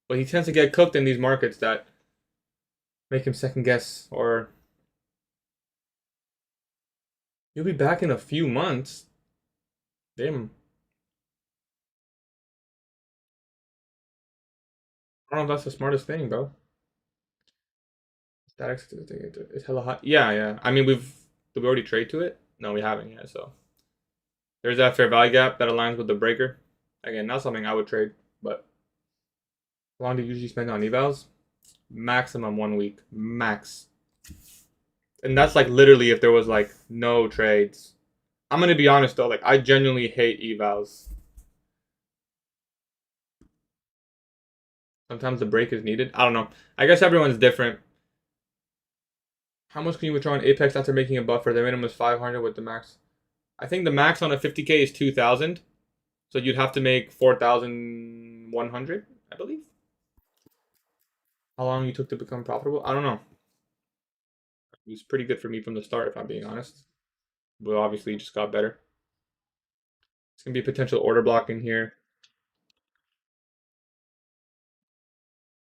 but he tends to get cooked in these markets that make him second guess. Or you'll be back in a few months. Damn. I don't know if that's the smartest thing, bro. Statics is hella hot. Yeah, yeah. I mean, did we already trade to it? No, we haven't yet. So there's that fair value gap that aligns with the breaker. Again, not something I would trade, but how long do you usually spend on evals? Maximum 1 week, max. And that's like literally if there was like no trades. I'm gonna be honest though, like I genuinely hate evals. Sometimes the break is needed. I don't know. I guess everyone's different. How much can you withdraw on Apex after making a buffer? The minimum is 500 with the max. I think the max on a 50K is 2,000. So you'd have to make 4,100, I believe. How long you took to become profitable? I don't know. It was pretty good for me from the start, if I'm being honest. But obviously, it just got better. It's going to be a potential order block in here.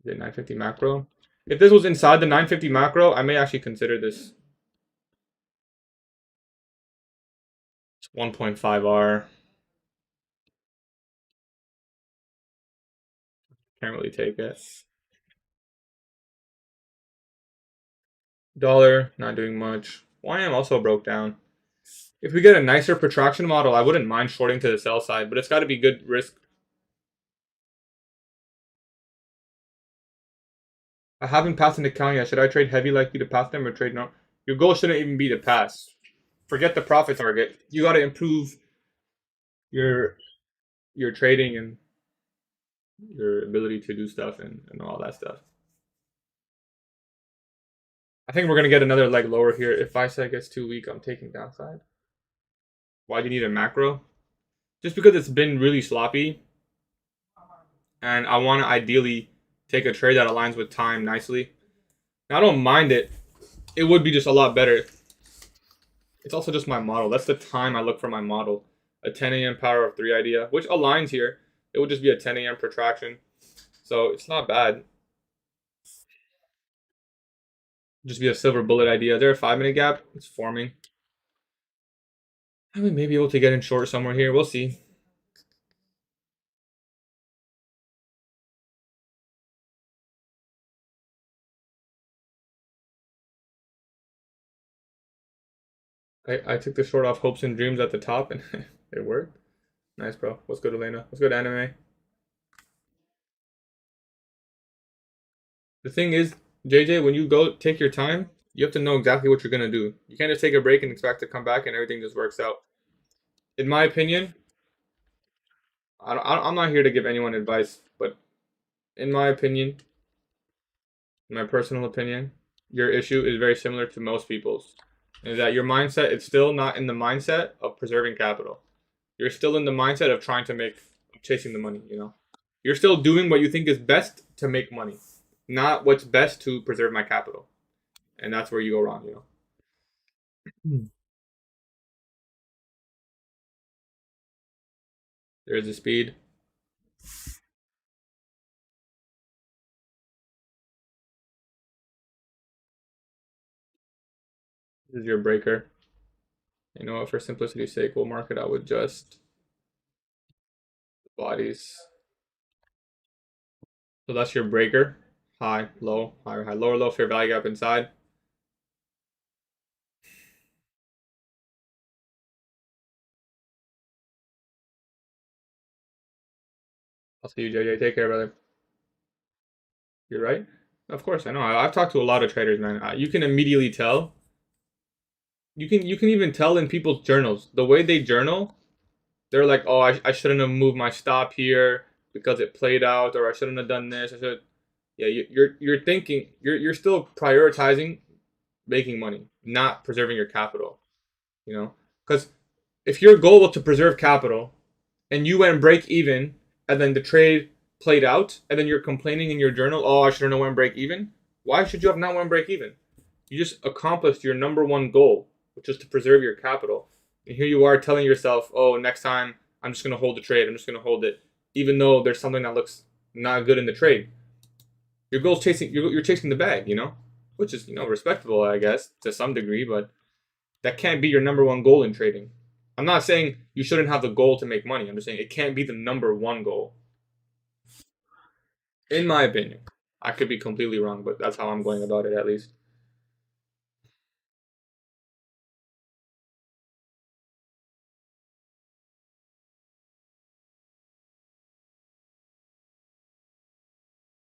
The 950 macro. If this was inside the 950 macro, I may actually consider this. It's 1.5R. Can't really take it. Dollar, not doing much. YM also broke down. If we get a nicer protraction model, I wouldn't mind shorting to the sell side, but it's got to be good risk. I haven't passed an account yet. Should I trade heavy likely to pass them or trade no? Your goal shouldn't even be to pass. Forget the profit target. You got to improve your your trading and your ability to do stuff and all that stuff. I think we're going to get another leg lower here. If buy side gets too weak, I'm taking downside. Why do you need a macro? Just because it's been really sloppy. And I want to ideally take a trade that aligns with time nicely. Now, I don't mind it. It would be just a lot better. It's also just my model. That's the time I look for my model. A 10 a.m. power of 3 idea, which aligns here. It would just be a 10 a.m. protraction. So it's not bad. Just be a silver bullet idea. Is there a 5-minute gap? It's forming. We may be able to get in short somewhere here. We'll see. I took the short off hopes and dreams at the top, and it worked. Nice, bro. What's good, Elena? What's good, anime? The thing is, JJ, when you go take your time, you have to know exactly what you're going to do. You can't just take a break and expect to come back and everything just works out. In my opinion, I'm not here to give anyone advice, but in my opinion, in my personal opinion, your issue is very similar to most people's. Is that your mindset is still not in the mindset of preserving capital. You're still in the mindset of trying to chasing the money, you know? You're still doing what you think is best to make money, not what's best to preserve my capital. And that's where you go wrong, you know? There's the speed. This is your breaker. You know what, for simplicity's sake, we'll mark it out with just bodies. So that's your breaker. High, low, higher, high, lower, low, fair value gap inside. I'll see you, JJ. Take care, brother. You're right. Of course, I know. I've talked to a lot of traders, man. You can immediately tell. You can even tell in people's journals. The way they journal, they're like, oh, I shouldn't have moved my stop here because it played out, or I shouldn't have done this. I should. Yeah, you're thinking you're still prioritizing making money, not preserving your capital. You know, because if your goal was to preserve capital, and you went break even, and then the trade played out, and then you're complaining in your journal, oh, I should have known when break even. Why should you have not went break even? You just accomplished your number one goal, which is to preserve your capital. And here you are telling yourself, oh, next time I'm just going to hold the trade. I'm just going to hold it, even though there's something that looks not good in the trade. Your goal's chasing. You're chasing the bag, you know, which is respectable, I guess, to some degree, but that can't be your number one goal in trading. I'm not saying you shouldn't have the goal to make money. I'm just saying it can't be the number one goal. In my opinion. I could be completely wrong, but that's how I'm going about it, at least.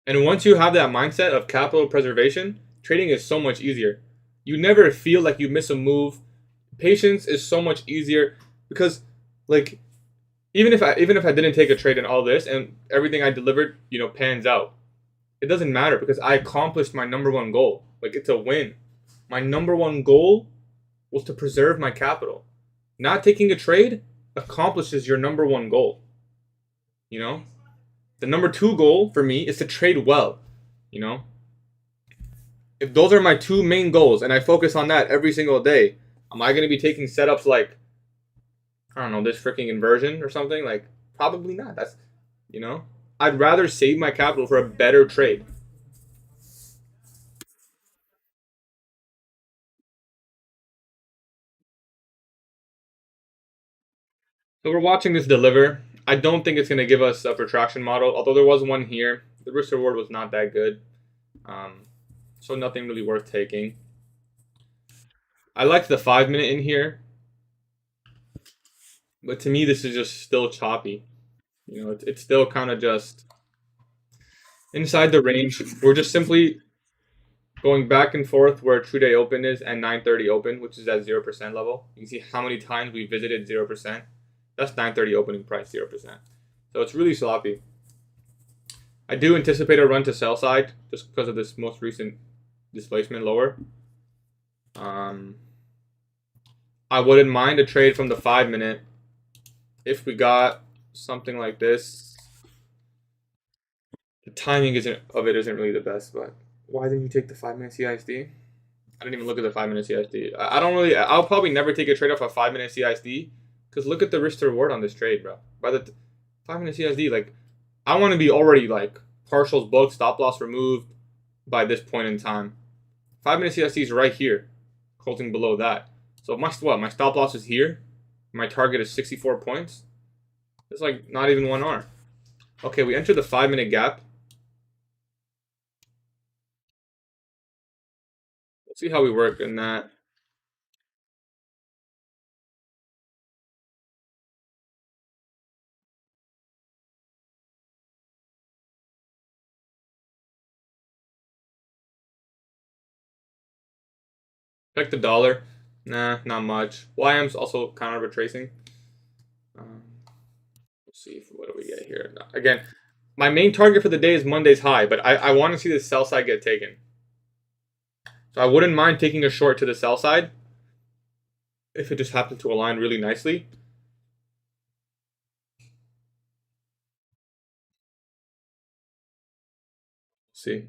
And once you have that mindset of capital preservation, trading is so much easier. You never feel like you miss a move. Patience is so much easier because, like, even if I didn't take a trade in all this and everything I delivered, pans out, it doesn't matter because I accomplished my number one goal. Like, it's a win. My number one goal was to preserve my capital. Not taking a trade accomplishes your number one goal. You know? The number two goal for me is to trade well. You know? If those are my two main goals and I focus on that every single day, am I going to be taking setups like, I don't know, this freaking inversion or something? Like, probably not. I'd rather save my capital for a better trade. So we're watching this deliver. I don't think it's going to give us a protraction model, although there was one here. The risk reward was not that good. So nothing really worth taking. I liked the 5-minute in here, but to me this is just still choppy. It's still kind of just inside the range. We're just simply going back and forth where true day open is and 9:30 open, which is at 0% level. You can see how many times we visited 0%. That's 9:30 opening price 0%. So it's really sloppy. I do anticipate a run to sell side just because of this most recent displacement lower. I wouldn't mind a trade from the 5-minute if we got something like this. The timing isn't really the best, but why didn't you take the 5-minute CISD? I didn't even look at the 5-minute CISD. I don't really. I'll probably never take a trade off a 5-minute CISD because look at the risk to reward on this trade, bro. By the 5-minute CISD, like I want to be already like partials booked, stop loss removed by this point in time. 5-minute CISD is right here, closing below that. So my stop loss is here. My target is 64 points. It's like not even 1R. Okay, we entered the 5-minute gap. Let's see how we work in that. Check the dollar. Nah, not much. YM's also counter retracing. Let's see what do we get here. Again, my main target for the day is Monday's high, but I want to see the sell side get taken. So I wouldn't mind taking a short to the sell side if it just happens to align really nicely. Let's see.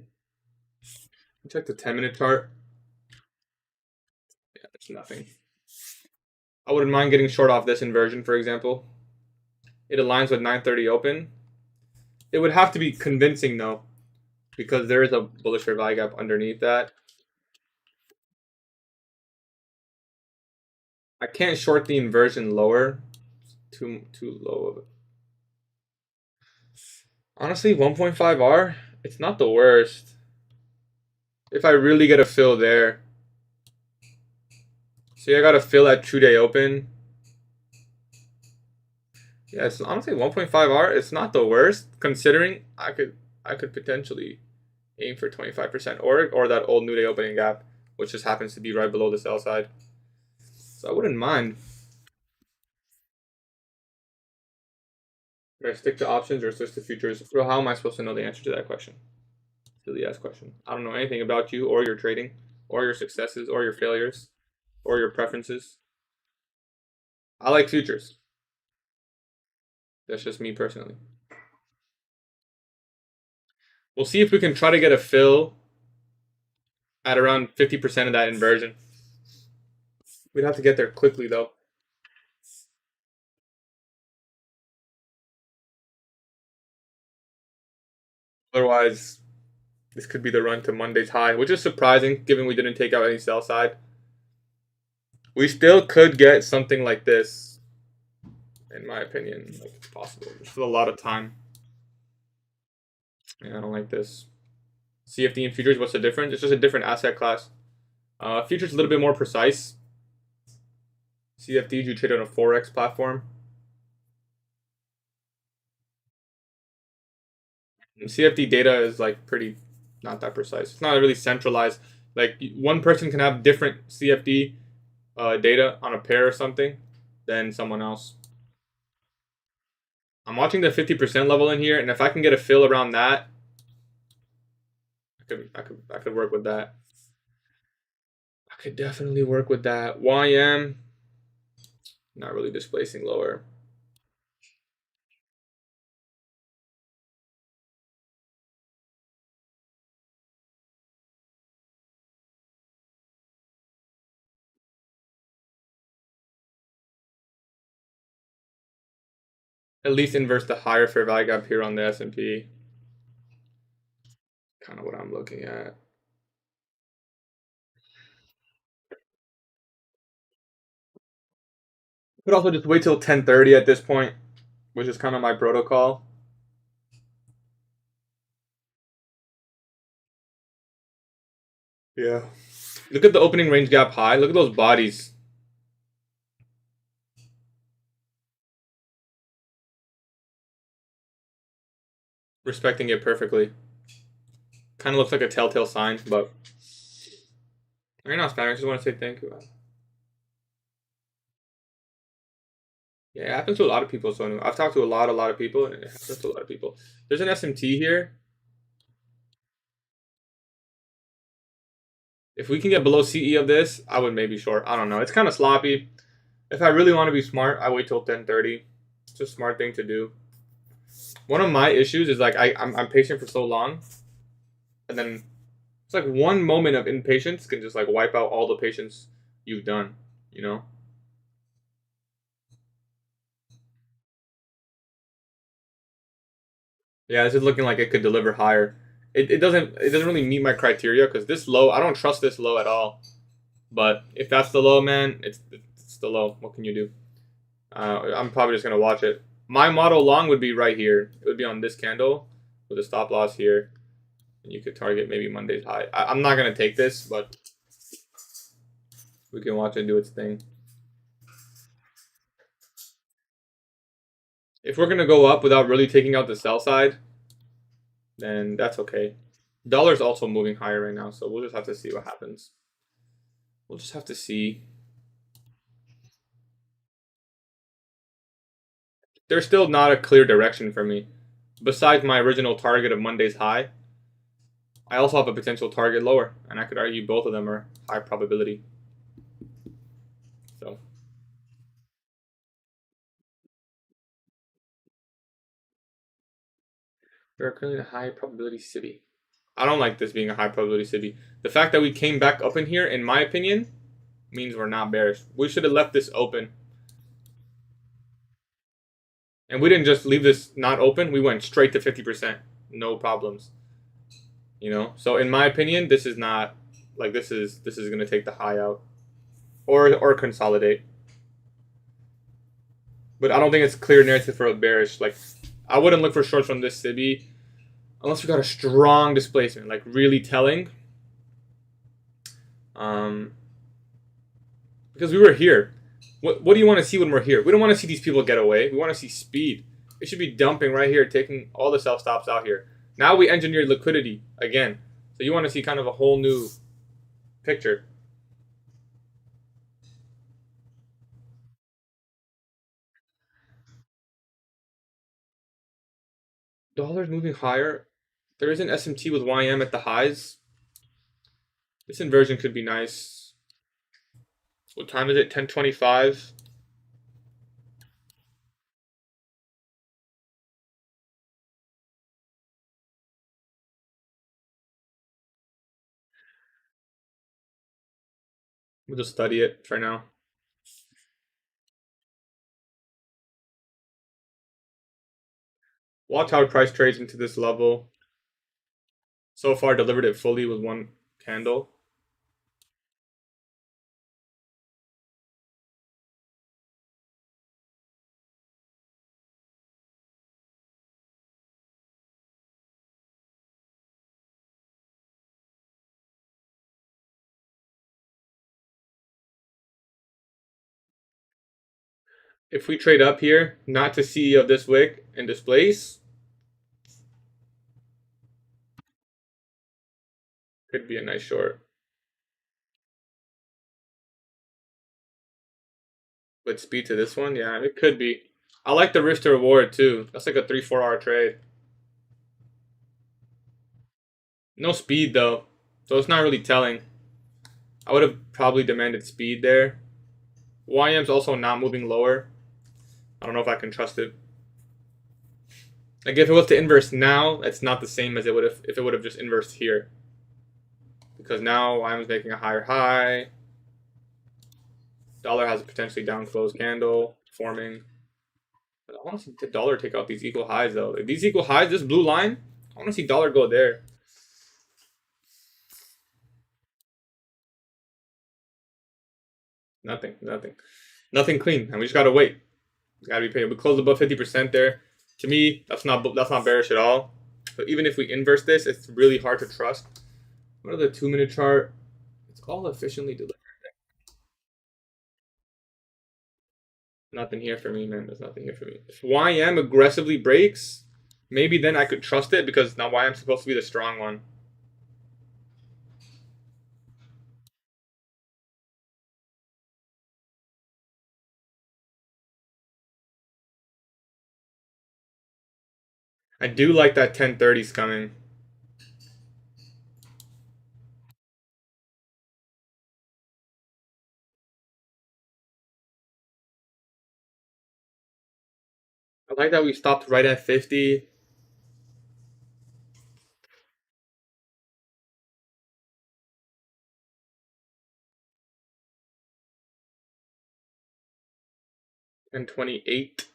Check the 10-minute chart. Yeah, there's nothing. I wouldn't mind getting short off this inversion, for example. It aligns with 930 open. It would have to be convincing though, because there is a bullish fair value gap underneath that. I can't short the inversion lower. Too low of it. Honestly, 1.5R, it's not the worst. If I really get a fill there. See, I got a fill at 2-day open. Yeah, it's honestly 1.5R. It's not the worst, considering I could potentially aim for 25% or that old new day opening gap, which just happens to be right below the sell side. So I wouldn't mind. Should I stick to options or switch to futures? Bro, how am I supposed to know the answer to that question? Silly ass question. I don't know anything about you or your trading or your successes or your failures or your preferences. I like futures. That's just me personally. We'll see if we can try to get a fill at around 50% of that inversion. We'd have to get there quickly though. Otherwise, this could be the run to Monday's high, which is surprising given we didn't take out any sell side. We still could get something like this, in my opinion. Like it's possible. There's still a lot of time. Yeah, I don't like this. CFD and futures, what's the difference? It's just a different asset class. Futures a little bit more precise. CFD, you trade on a Forex platform. And CFD data is like pretty not that precise. It's not really centralized. Like one person can have different CFD data on a pair or something than someone else. I'm watching the 50% level in here, and if I can get a fill around that, I could work with that. I could definitely work with that. YM, not really displacing lower. At least inverse the higher fair value gap here on the S&P. Kind of what I'm looking at. Could also just wait till 10:30 at this point, which is kind of my protocol. Yeah. Look at the opening range gap high. Look at those bodies. Respecting it perfectly. Kind of looks like a telltale sign, but you're not spamming. I just want to say thank you. Yeah, it happens to a lot of people. So I've talked to a lot of people, and it happens to a lot of people. There's an SMT here. If we can get below CE of this, I would maybe short. I don't know. It's kind of sloppy. If I really want to be smart, I wait till 10:30. It's a smart thing to do. One of my issues is like I'm patient for so long, and then it's like one moment of impatience can just like wipe out all the patience you've done. You know? Yeah, this is looking like it could deliver higher. It doesn't really meet my criteria because this low, I don't trust this low at all. But if that's the low, man, it's the low. What can you do? I'm probably just gonna watch it. My model long would be right here. It would be on this candle with a stop loss here, and you could target maybe Monday's high. I'm not gonna take this, but we can watch it do its thing. If we're gonna go up without really taking out the sell side, then that's okay. Dollar's also moving higher right now, so we'll just have to see what happens. We'll just have to see. There's still not a clear direction for me. Besides my original target of Monday's high, I also have a potential target lower, and I could argue both of them are high probability. So we're currently in a high probability city. I don't like this being a high probability city. The fact that we came back up in here, in my opinion, means we're not bearish. We should have left this open. And we didn't just leave this not open, we went straight to 50%. No problems. You know? So in my opinion, this is not like this is gonna take the high out. Or consolidate. But I don't think it's clear narrative for a bearish. Like I wouldn't look for shorts from this SIBI unless we got a strong displacement, like really telling. Because we were here. What do you want to see when we're here? We don't want to see these people get away. We want to see speed. It should be dumping right here, taking all the sell stops out here. Now we engineered liquidity again. So you want to see kind of a whole new picture. Dollar's moving higher. There is an SMT with YM at the highs. This inversion could be nice. What time is it? 10:25. We'll just study it for now. Watch how price trades into this level. So far, delivered it fully with one candle. If we trade up here, not to see of this wick and displace, could be a nice short. With speed to this one, yeah, it could be. I like the risk to reward too. That's like a 3-4 hour trade. No speed though, so it's not really telling. I would have probably demanded speed there. YM's also not moving lower. I don't know if I can trust it. Like if it was to inverse now, it's not the same as it would have if it would have just inversed here. Because now YM's making a higher high. Dollar has a potentially down close candle forming. But I want to see the dollar take out these equal highs though. If these equal highs, this blue line, I want to see dollar go there. Nothing clean, and we just gotta wait. Gotta be paid. We closed above 50% there. To me, that's not bearish at all. But even if we inverse this, it's really hard to trust. What are the 2-minute chart? It's all efficiently delivered. Nothing here for me, man. There's nothing here for me. If YM aggressively breaks, maybe then I could trust it because now YM's supposed to be the strong one. I do like that 1030s coming. I like that we stopped right at 50. And 28.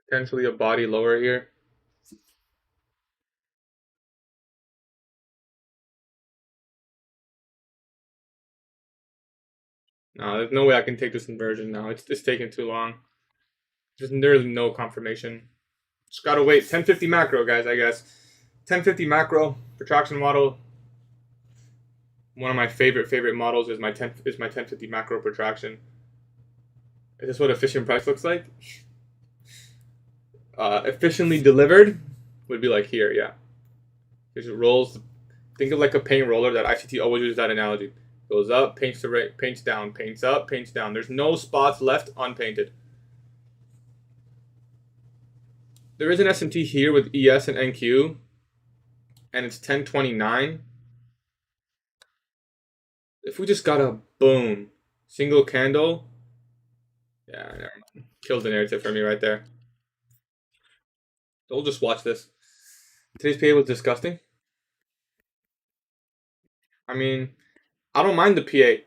Potentially a body lower here. No, there's no way I can take this inversion now. It's taking too long. There's no confirmation. Just gotta wait. 1050 macro, guys, I guess. 1050 macro, protraction model. One of my favorite models is my 1050 macro protraction. Is this what efficient price looks like? Efficiently delivered would be like here, yeah. It rolls. Think of like a paint roller. That ICT always uses that analogy. Goes up, paints to right, paints down, paints up, paints down. There's no spots left unpainted. There is an SMT here with ES and NQ, and it's 1029. If we just got a boom, single candle, yeah, never mind. Killed the narrative for me right there. So we'll just watch this. Today's PA was disgusting. I mean, I don't mind the PA.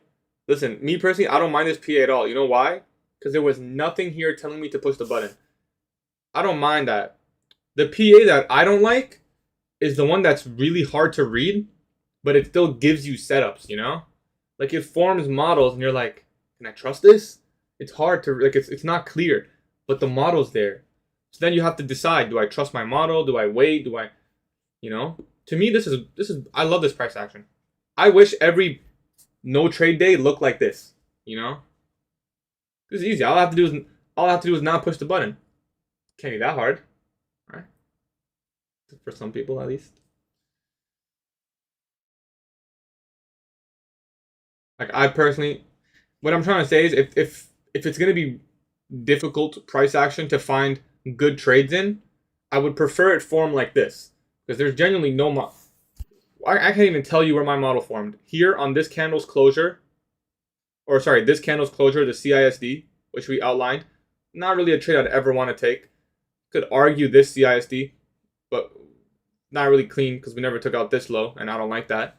Listen, me personally, I don't mind this PA at all. You know why? Because there was nothing here telling me to push the button. I don't mind that. The PA that I don't like is the one that's really hard to read, but it still gives you setups, you know? Like it forms models and you're like, can I trust this? It's hard to like it's not clear, but the model's there. So then you have to decide, do I trust my model? Do I wait? Do I, you know? To me this is I love this price action. I wish every no trade day looked like this, you know? This is easy. All I have to do is not push the button. Can't be that hard, right? For some people at least. Like I personally, what I'm trying to say is if it's gonna be difficult price action to find good trades in, I would prefer it form like this because there's genuinely no I can't even tell you where my model formed here on this candle's closure, or sorry, this candle's closure, the CISD, which we outlined. Not really a trade I'd ever want to take. Could argue this CISD, but not really clean because we never took out this low, and I don't like that.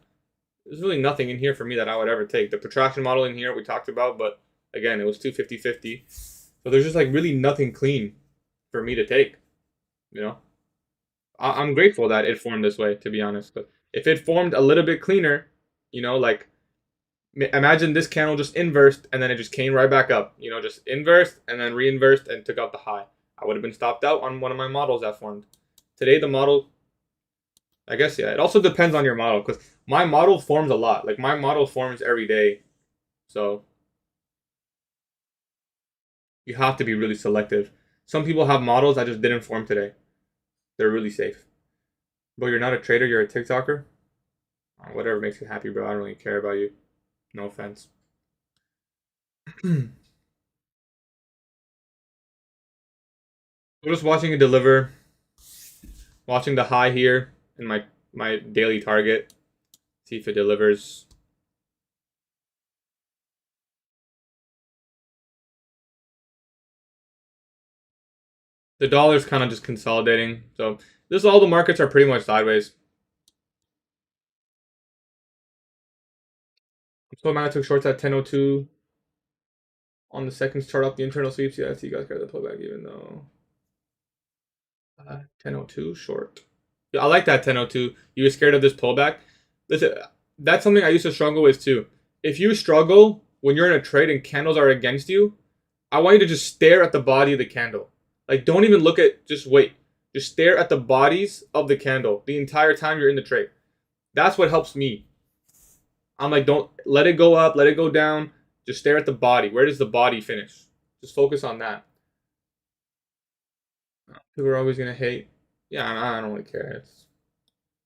There's really nothing in here for me that I would ever take. The protraction model in here we talked about, but again, it was 250.50. So there's just like really nothing clean for me to take. You know, I'm grateful that it formed this way, to be honest. But if it formed a little bit cleaner, you know, like imagine this candle just inversed and then it just came right back up. You know, just inversed and then reinversed and took out the high. I would have been stopped out on one of my models that formed. Today the model, I guess, yeah. It also depends on your model because my model forms a lot. Like my model forms every day. So you have to be really selective. Some people have models that just didn't form today. They're really safe. But you're not a trader, you're a TikToker. Whatever makes you happy, bro. I don't really care about you. No offense. We're just watching it deliver. Watching the high here in my daily target. See if it delivers. The dollar's kind of just consolidating. So this all the markets are pretty much sideways. So man, I took shorts at 10:02 on the seconds chart off the internal sweeps. Yeah, I see you guys got the pullback even though 10:02 short. Yeah, I like that 10:02. You were scared of this pullback. Listen, that's something I used to struggle with too. If you struggle when you're in a trade and candles are against you, I want you to just stare at the body of the candle. Like, don't even look at, just wait. Just stare at the bodies of the candle the entire time you're in the trade. That's what helps me. I'm like, don't let it go up, let it go down. Just stare at the body. Where does the body finish? Just focus on that. People are always gonna hate. Yeah, I don't really care. It's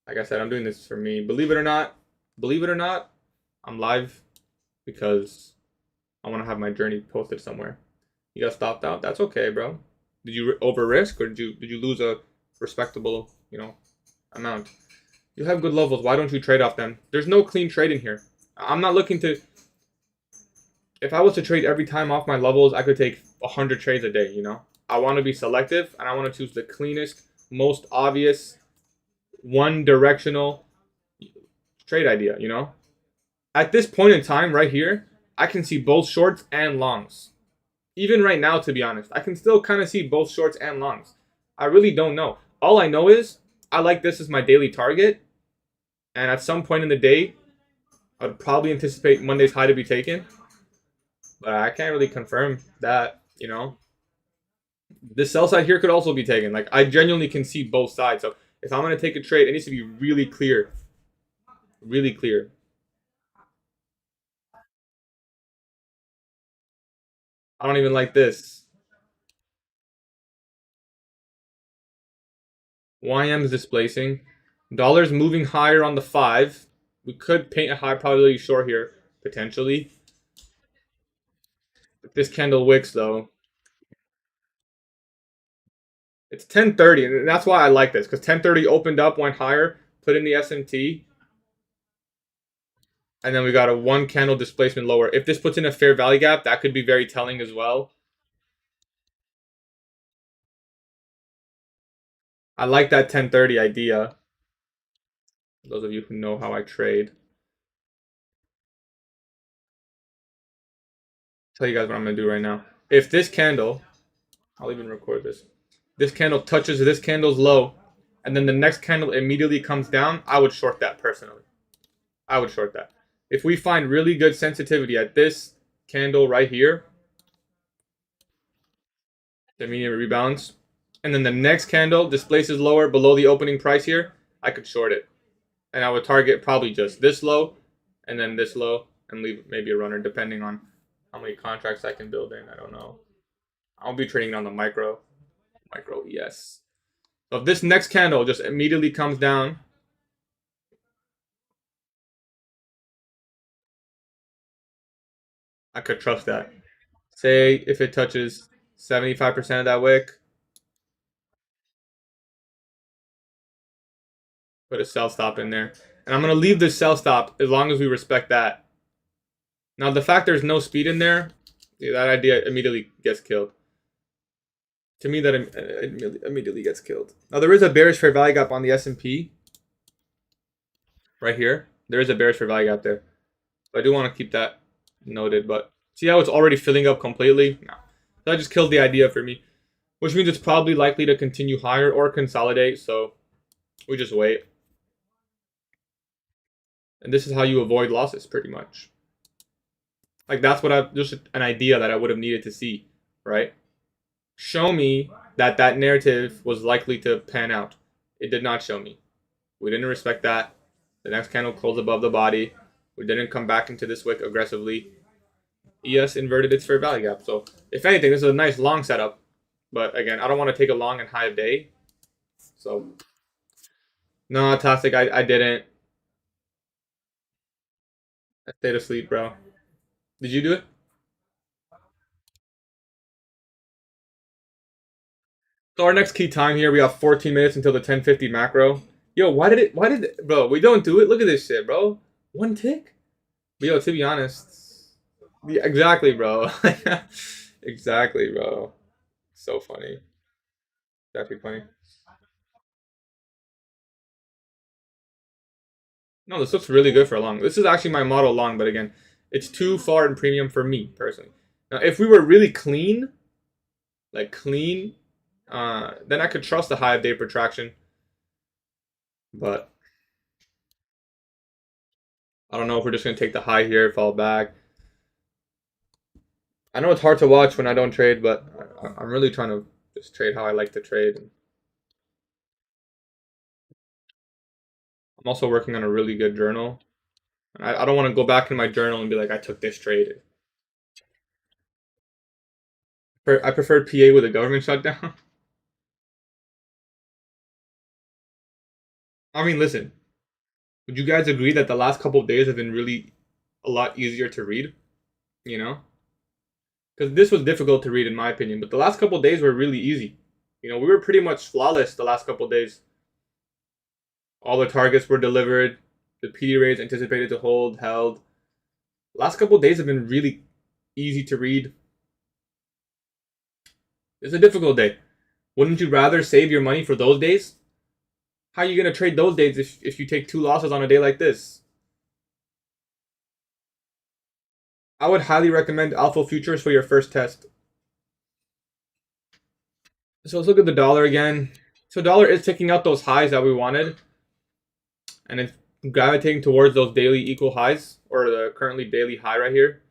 like I said, I'm doing this for me. Believe it or not, I'm live because I want to have my journey posted somewhere. You got stopped out. That's okay, bro. Did you over risk or did you lose a respectable, you know, amount. You have good levels. Why don't you trade off them? There's no clean trade in here. I'm not looking to... If I was to trade every time off my levels, I could take 100 trades a day, you know? I want to be selective, and I want to choose the cleanest, most obvious, one-directional trade idea, you know? At this point in time, right here, I can see both shorts and longs. Even right now, to be honest, I can still kind of see both shorts and longs. I really don't know. All I know is I like this as my daily target, and at some point in the day, I'd probably anticipate Monday's high to be taken. But I can't really confirm that, you know. The sell side here could also be taken. Like, I genuinely can see both sides. So if I'm going to take a trade, it needs to be really clear. Really clear. I don't even like this. YM is displacing. Dollar's moving higher on the 5. We could paint a high probability short here, potentially. If this candle wicks, though, it's 10:30, and that's why I like this, because 10:30 opened up, went higher, put in the SMT, and then we got a one candle displacement lower. If this puts in a fair value gap, that could be very telling as well. I like that 10:30 idea. Those of you who know how I trade. I'll tell you guys what I'm going to do right now. If this candle, I'll even record this. This candle touches this candle's low, and then the next candle immediately comes down, I would short that personally. I would short that. If we find really good sensitivity at this candle right here, the medium rebalance, and then the next candle displaces lower below the opening price here, I could short it. And I would target probably just this low, and then this low, and leave maybe a runner depending on how many contracts I can build in. I don't know. I'll be trading on the micro ES. So if this next candle just immediately comes down, I could trust that. Say if it touches 75% of that wick, put a sell stop in there. And I'm going to leave this sell stop as long as we respect that. Now, the fact there's no speed in there, that idea immediately gets killed. To me, that immediately gets killed. Now, there is a bearish fair value gap on the S&P. Right here. There is a bearish fair value gap there. So I do want to keep that noted. But see how it's already filling up completely? No. That just killed the idea for me. Which means it's probably likely to continue higher or consolidate. So we just wait. And this is how you avoid losses, pretty much. Like, that's what just an idea that I would have needed to see, right? Show me that that narrative was likely to pan out. It did not show me. We didn't respect that. The next candle closed above the body. We didn't come back into this wick aggressively. ES inverted its fair value gap. So, if anything, this is a nice long setup. But again, I don't want to take a long and high of day. So, no, Tastic, I didn't. I stayed asleep, bro. Did you do it? So our next key time here, we have 14 minutes until the 10:50 macro. Yo, bro, we don't do it? Look at this shit, bro. One tick? But yo, to be honest, yeah, exactly, bro. Exactly, bro. So funny. Definitely funny. No, this looks really good for a long. This is actually my model long, but again, it's too far in premium for me, personally. Now, if we were really clean, like clean, then I could trust the high of day protraction. But I don't know if we're just going to take the high here, fall back. I know it's hard to watch when I don't trade, but I'm really trying to just trade how I like to trade. I'm also working on a really good journal. I don't want to go back in my journal and be like, I took this trade. I preferred PA with a government shutdown. I mean, listen, would you guys agree that the last couple of days have been really a lot easier to read? You know? Because this was difficult to read, in my opinion, but the last couple of days were really easy. You know, we were pretty much flawless the last couple of days. All the targets were delivered. The PD rates anticipated to hold, held. Last couple of days have been really easy to read. It's a difficult day. Wouldn't you rather save your money for those days? How are you going to trade those days if you take 2 losses on a day like this? I would highly recommend Alpha Futures for your first test. So let's look at the dollar again. So dollar is taking out those highs that we wanted, and it's gravitating towards those daily equal highs, or the currently daily high right here.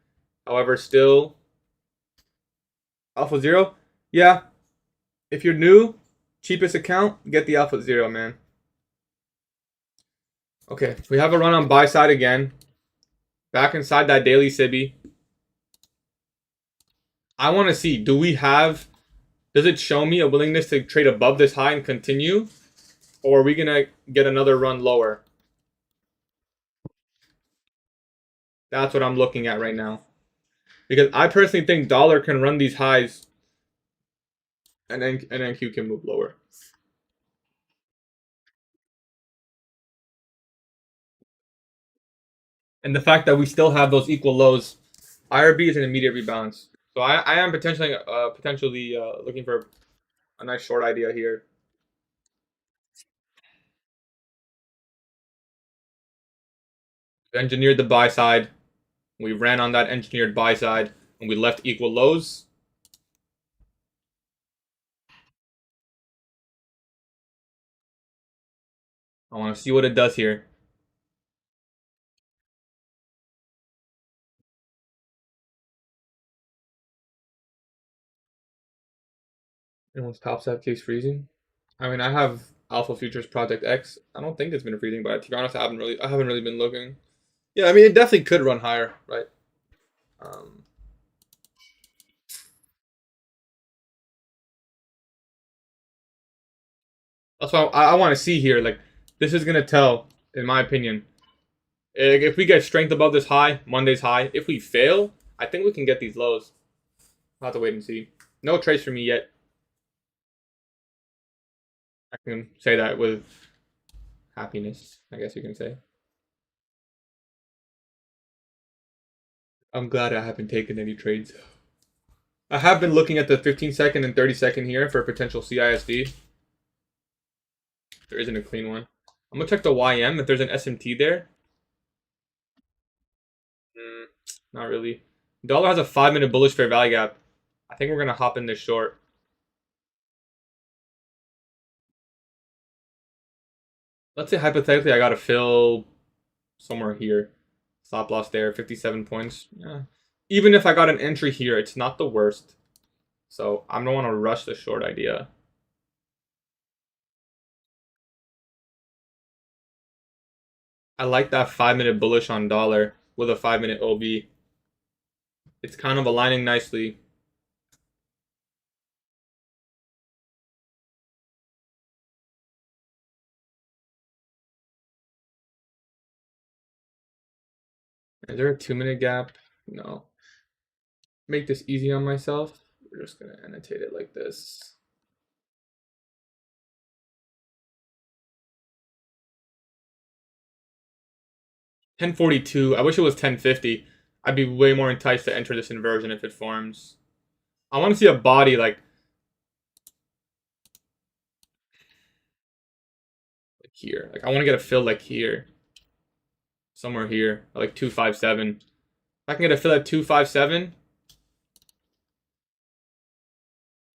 However, still Alpha Zero. Yeah, if you're new, cheapest account, get the Alpha Zero, man. Okay, we have a run on buy side again. Back inside that daily Sibby. I want to see, does it show me a willingness to trade above this high and continue? Or are we going to get another run lower? That's what I'm looking at right now. Because I personally think dollar can run these highs and then NQ can move lower. And the fact that we still have those equal lows, IRB is an immediate rebalance. So I am potentially looking for a nice short idea here. We engineered the buy side. We ran on that engineered buy side, and we left equal lows. I want to see what it does here. Anyone's top set keeps freezing. I mean, I have Alpha Futures Project X. I don't think it's been freezing, but to be honest, I haven't really been looking. Yeah, I mean, it definitely could run higher, right? Um, that's why I want to see here. Like, this is gonna tell, in my opinion, if we get strength above this high, Monday's high. If we fail, I think we can get these lows. I'll have to wait and see. No trace for me yet. I can say that with happiness, I guess you can say. I'm glad I haven't taken any trades. I have been looking at the 15-second and 30-second here for potential CISD. There isn't a clean one. I'm gonna check the YM if there's an SMT there. Not really. Dollar has a 5-minute bullish fair value gap. I think we're gonna hop in this short. Let's say hypothetically I gotta fill somewhere here. Stop loss there, 57 points. Yeah. Even if I got an entry here, it's not the worst. So I don't want to rush the short idea. I like that 5-minute bullish on dollar with a 5-minute OB. It's kind of aligning nicely. Is there a 2-minute gap? No. Make this easy on myself. We're just gonna annotate it like this. $10.42. I wish it was 10.50. I'd be way more enticed to enter this inversion if it forms. I want to see a body like here. Like I want to get a fill like here. Somewhere here. Like 257. If I can get a fill at 257,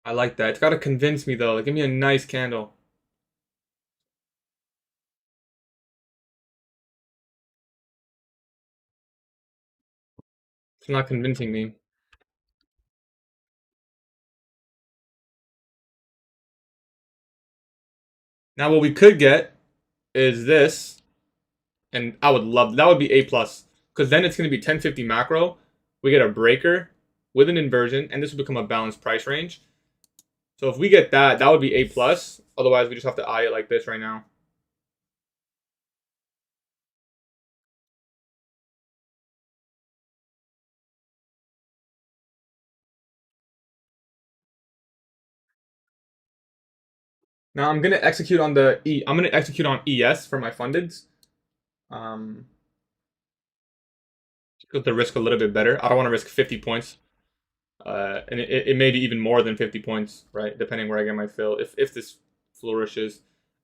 I like that. It's got to convince me though. Like give me a nice candle. It's not convincing me. Now what we could get is this, and I would love that would be A plus because then it's going to be 1050 macro. We get a breaker with an inversion, and this will become a balanced price range. So if we get that, that would be A plus. Otherwise, we just have to eye it like this right now. Now I'm gonna execute on I'm gonna execute on ES for my fundeds. Because the risk a little bit better. I don't want to risk 50 points. And it may be even more than 50 points, right? Depending where I get my fill. If this flourishes.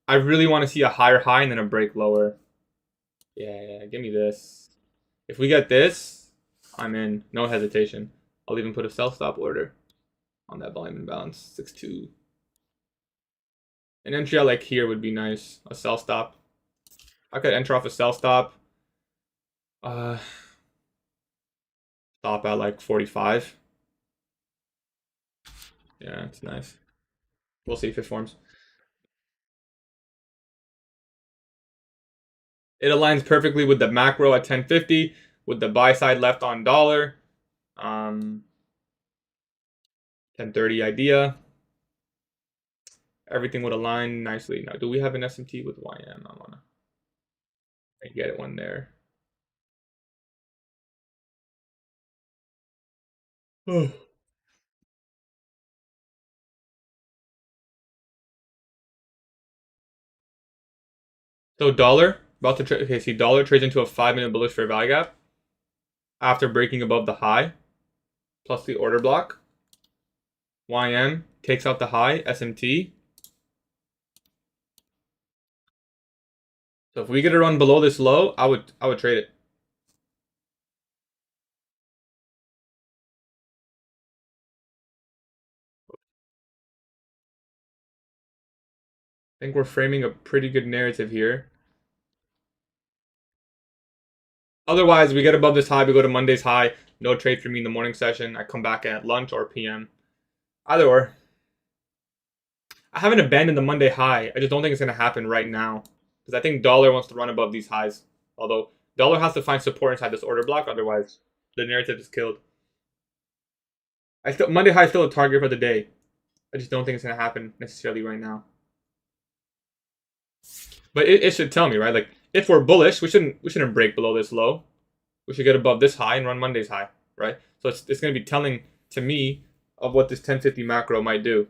I really want to see a higher high and then a break lower. Yeah, give me this. If we get this, I'm in. No hesitation. I'll even put a sell stop order on that volume imbalance. 6-2. An entry I like here would be nice. A sell stop. I could enter off a sell stop. Stop at like 45. Yeah, it's nice. We'll see if it forms. It aligns perfectly with the macro at 1050, with the buy side left on dollar. 1030 idea. Everything would align nicely. Now, do we have an SMT with YM? I want to get one there. So dollar about to trade. Okay, see, dollar trades into a 5-minute bullish fair value gap after breaking above the high plus the order block. YM takes out the high SMT. So if we get a run below this low, I would trade it. I think we're framing a pretty good narrative here. Otherwise, we get above this high, we go to Monday's high. No trade for me in the morning session. I come back at lunch or PM. Either or. I haven't abandoned the Monday high. I just don't think it's going to happen right now. Because I think dollar wants to run above these highs. Although, dollar has to find support inside this order block. Otherwise, the narrative is killed. Monday high is still a target for the day. I just don't think it's going to happen necessarily right now. But it should tell me, right? Like, if we're bullish, we shouldn't break below this low. We should get above this high and run Monday's high, right? So it's going to be telling to me of what this 1050 macro might do.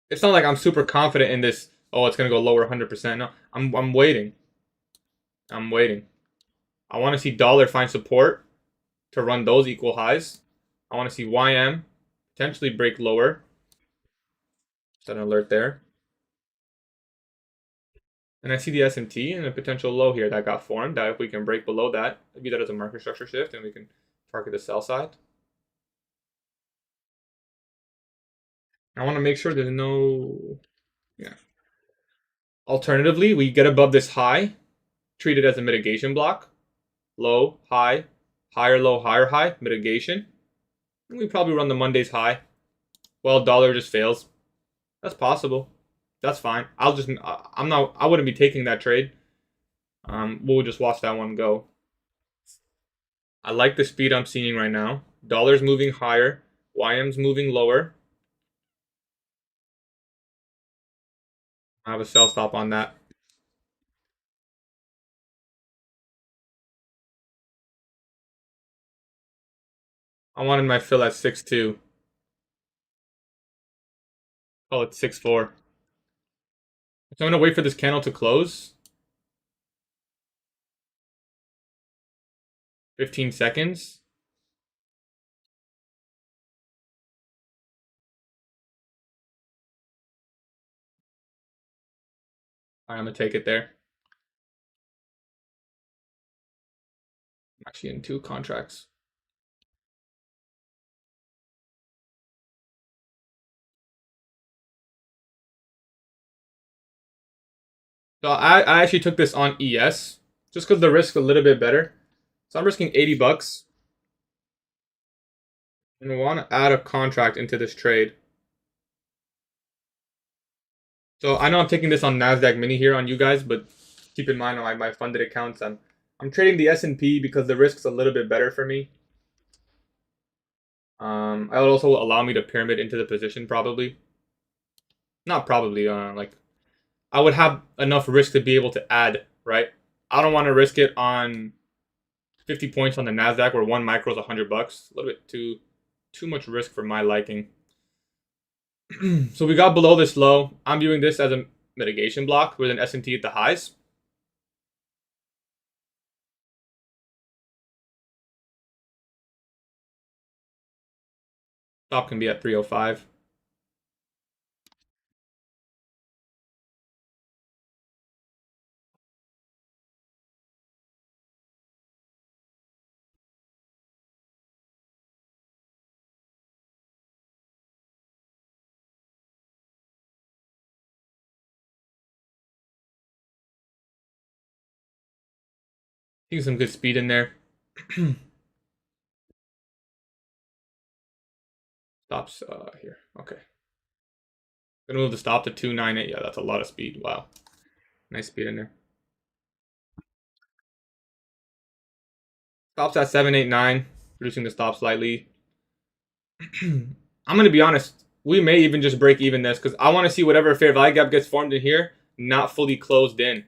It's not like I'm super confident in this. Oh, it's going to go lower 100%. No, I'm waiting. I'm waiting. I want to see dollar find support to run those equal highs. I want to see YM potentially break lower. Set an alert there. And I see the SMT and a potential low here that got formed. That if we can break below that, maybe that is a market structure shift and we can target the sell side. I want to make sure there's no... Yeah. Alternatively, we get above this high, treat it as a mitigation block. Low, high, higher low, higher high, mitigation. And we probably run the Monday's high. Well, dollar just fails. That's possible. That's fine. I wouldn't be taking that trade. We'll just watch that one go. I like the speed I'm seeing right now. Dollar's moving higher. YM's moving lower. I have a sell stop on that. I wanted my fill at 6.2. Call it 6.4. So I'm going to wait for this candle to close. 15 seconds. All right, I'm going to take it there. I'm actually in 2 contracts. So I actually took this on ES just because the risk's a little bit better. So I'm risking 80 bucks. And I want to add a contract into this trade. So I know I'm taking this on NASDAQ mini here on you guys, but keep in mind on my funded accounts, I'm trading the S&P because the risk's a little bit better for me. It will also allow me to pyramid into the position probably. Not probably, like I would have enough risk to be able to add, right? I don't want to risk it on 50 points on the NASDAQ where one micro is $100. A little bit too much risk for my liking. So we got below this low. I'm viewing this as a mitigation block with an S&T at the highs. Stop can be at 305. Seeing some good speed in there. Stops here. Okay. Gonna move the stop to 298. Yeah, that's a lot of speed. Wow. Nice speed in there. Stops at 789. Reducing the stop slightly. I'm gonna be honest. We may even just break even this because I want to see whatever fair value gap gets formed in here not fully closed in.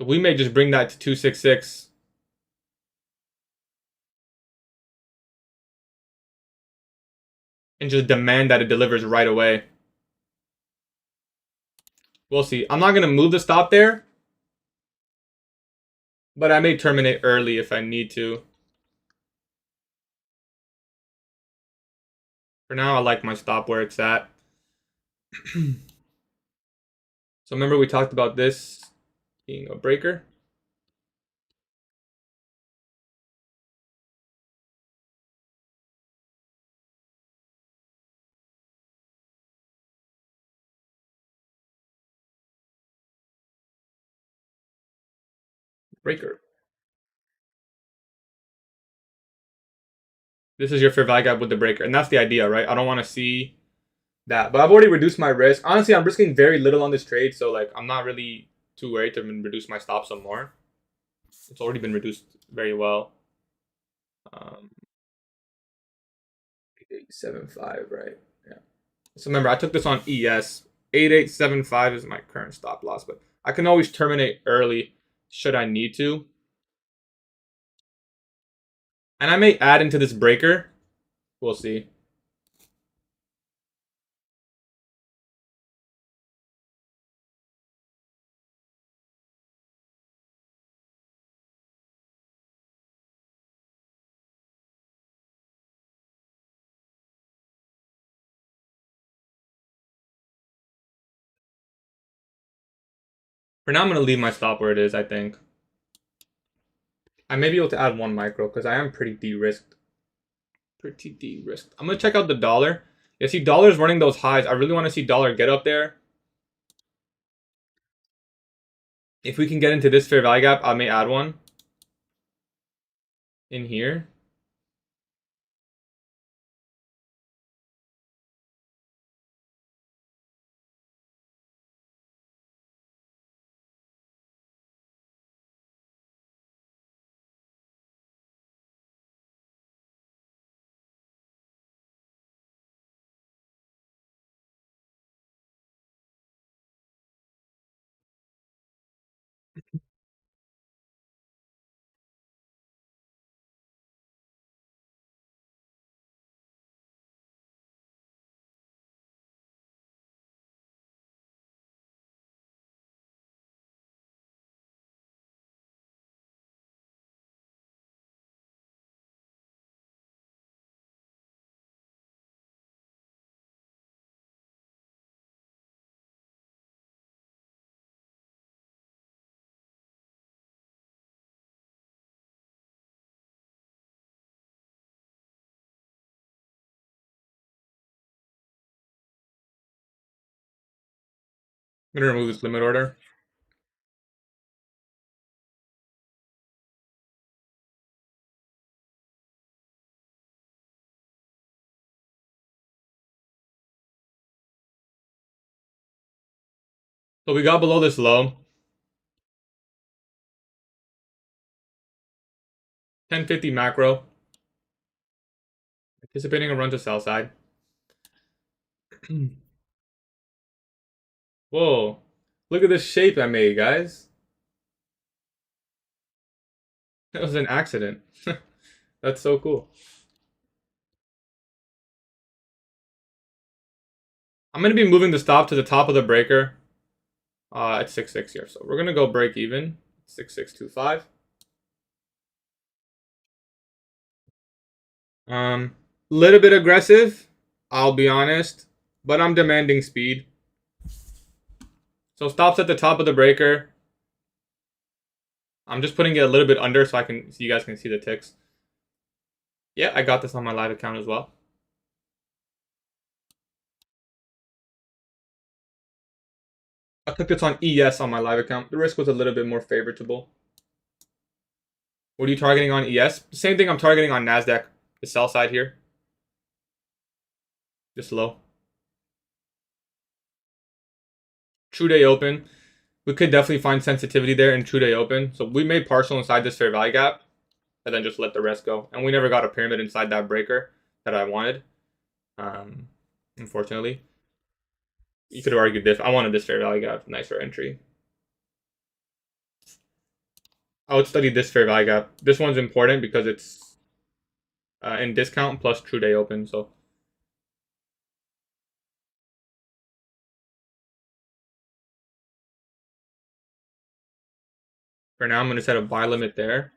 So we may just bring that to 266. And just demand that it delivers right away. We'll see. I'm not going to move the stop there. But I may terminate early if I need to. For now, I like my stop where it's at. So remember we talked about this being a breaker. Breaker. This is your fair value gap with the breaker. And that's the idea, right? I don't want to see that. But I've already reduced my risk. Honestly, I'm risking very little on this trade. So like I'm not really too worried to reduce my stop some more. It's already been reduced very well. 8875, right? Yeah. So remember, I took this on ES. 8875 is my current stop loss, but I can always terminate early should I need to. And I may add into this breaker. We'll see. For now, I'm going to leave my stop where it is, I think. I may be able to add one micro because I am pretty de-risked. Pretty de-risked. I'm going to check out the dollar. Yeah, see, dollar's running those highs. I really want to see dollar get up there. If we can get into this fair value gap, I may add one in here. I'm going to remove this limit order. So we got below this low. 1050 macro. Anticipating a run to sell side. Whoa. Look at this shape I made, guys. That was an accident. That's so cool. I'm going to be moving the stop to the top of the breaker at 6.6 here. So we're going to go break even, 6.625. Little bit aggressive, I'll be honest, but I'm demanding speed. So stops at the top of the breaker. I'm just putting it a little bit under so you guys can see the ticks. Yeah, I got this on my live account as well. I took this on ES on my live account. The risk was a little bit more favorable. What are you targeting on ES? Same thing I'm targeting on NASDAQ, the sell side here. Just low. True day open. We could definitely find sensitivity there in true day open. So we made partial inside this fair value gap and then just let the rest go. And we never got a pyramid inside that breaker that I wanted. Unfortunately. You could have argued this. I wanted this fair value gap. Nicer entry. I would study this fair value gap. This one's important because it's in discount plus true day open. So for now, I'm going to set a buy limit there.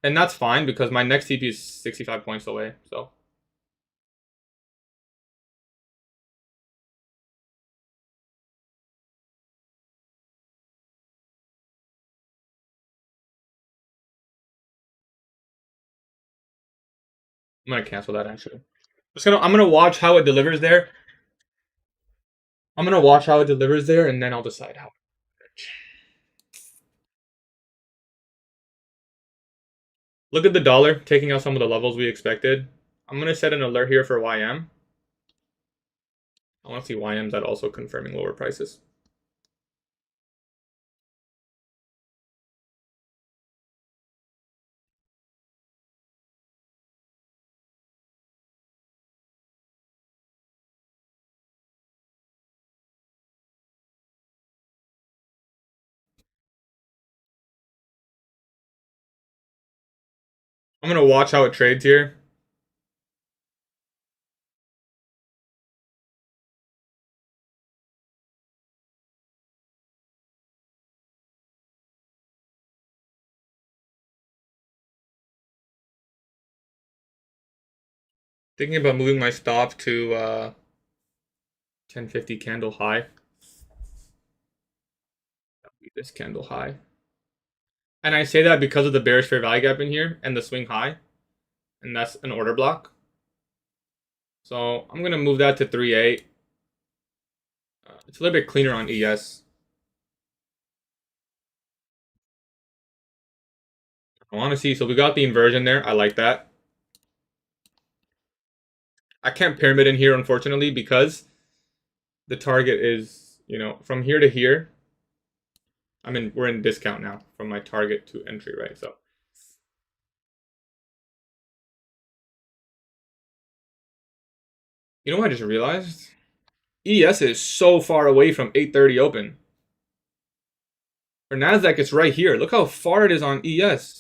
And that's fine because my next TP is 65 points away. So I'm going to cancel that actually. I'm gonna watch how it delivers there. I'm gonna watch how it delivers there, and then I'll decide how. Look at the dollar taking out some of the levels we expected. I'm gonna set an alert here for YM. I want to see YM's at also confirming lower prices. I'm gonna watch how it trades here. Thinking about moving my stop to 1050 candle high. This candle high. And I say that because of the bearish fair value gap in here and the swing high. And that's an order block. So I'm gonna move that to 3.8. It's a little bit cleaner on ES. I want to see. So we got the inversion there. I like that. I can't pyramid in here, unfortunately, because the target is, from here to here. We're in discount now from my target to entry, right? So you know what I just realized? ES is so far away from 830 open. For NASDAQ, it's right here. Look how far it is on ES.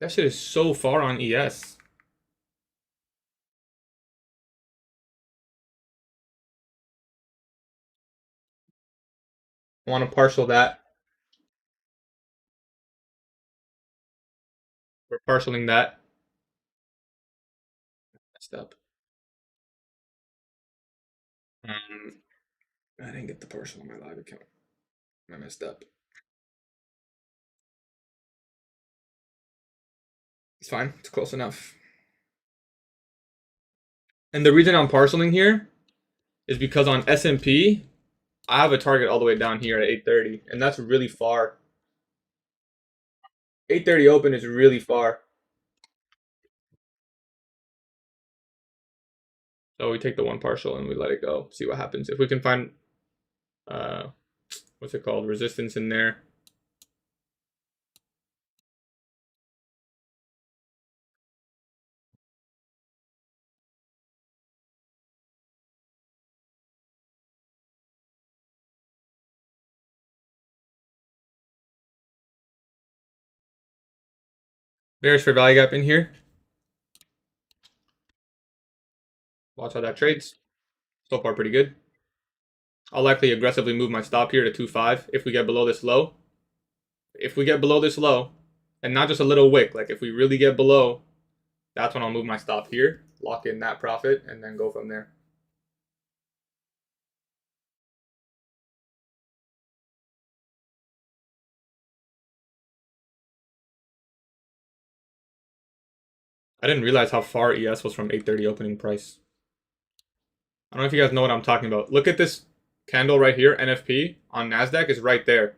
That shit is so far on ES. I want to partial that. We're partialing that. Messed up. I didn't get the partial on my live account. I messed up. It's fine. It's close enough. And the reason I'm partialing here is because on S&P, I have a target all the way down here at 830, and that's really far. 830 open is really far. So we take the one partial and we let it go. See what happens. If we can find, what's it called, resistance in there. Bearish fair value gap in here. Watch how that trades. So far, pretty good. I'll likely aggressively move my stop here to 2.5 if we get below this low. If we get below this low, and not just a little wick, like if we really get below, that's when I'll move my stop here, lock in that profit, and then go from there. I didn't realize how far ES was from 8:30 opening price. I don't know if you guys know what I'm talking about. Look at this candle right here, NFP, on NASDAQ is right there.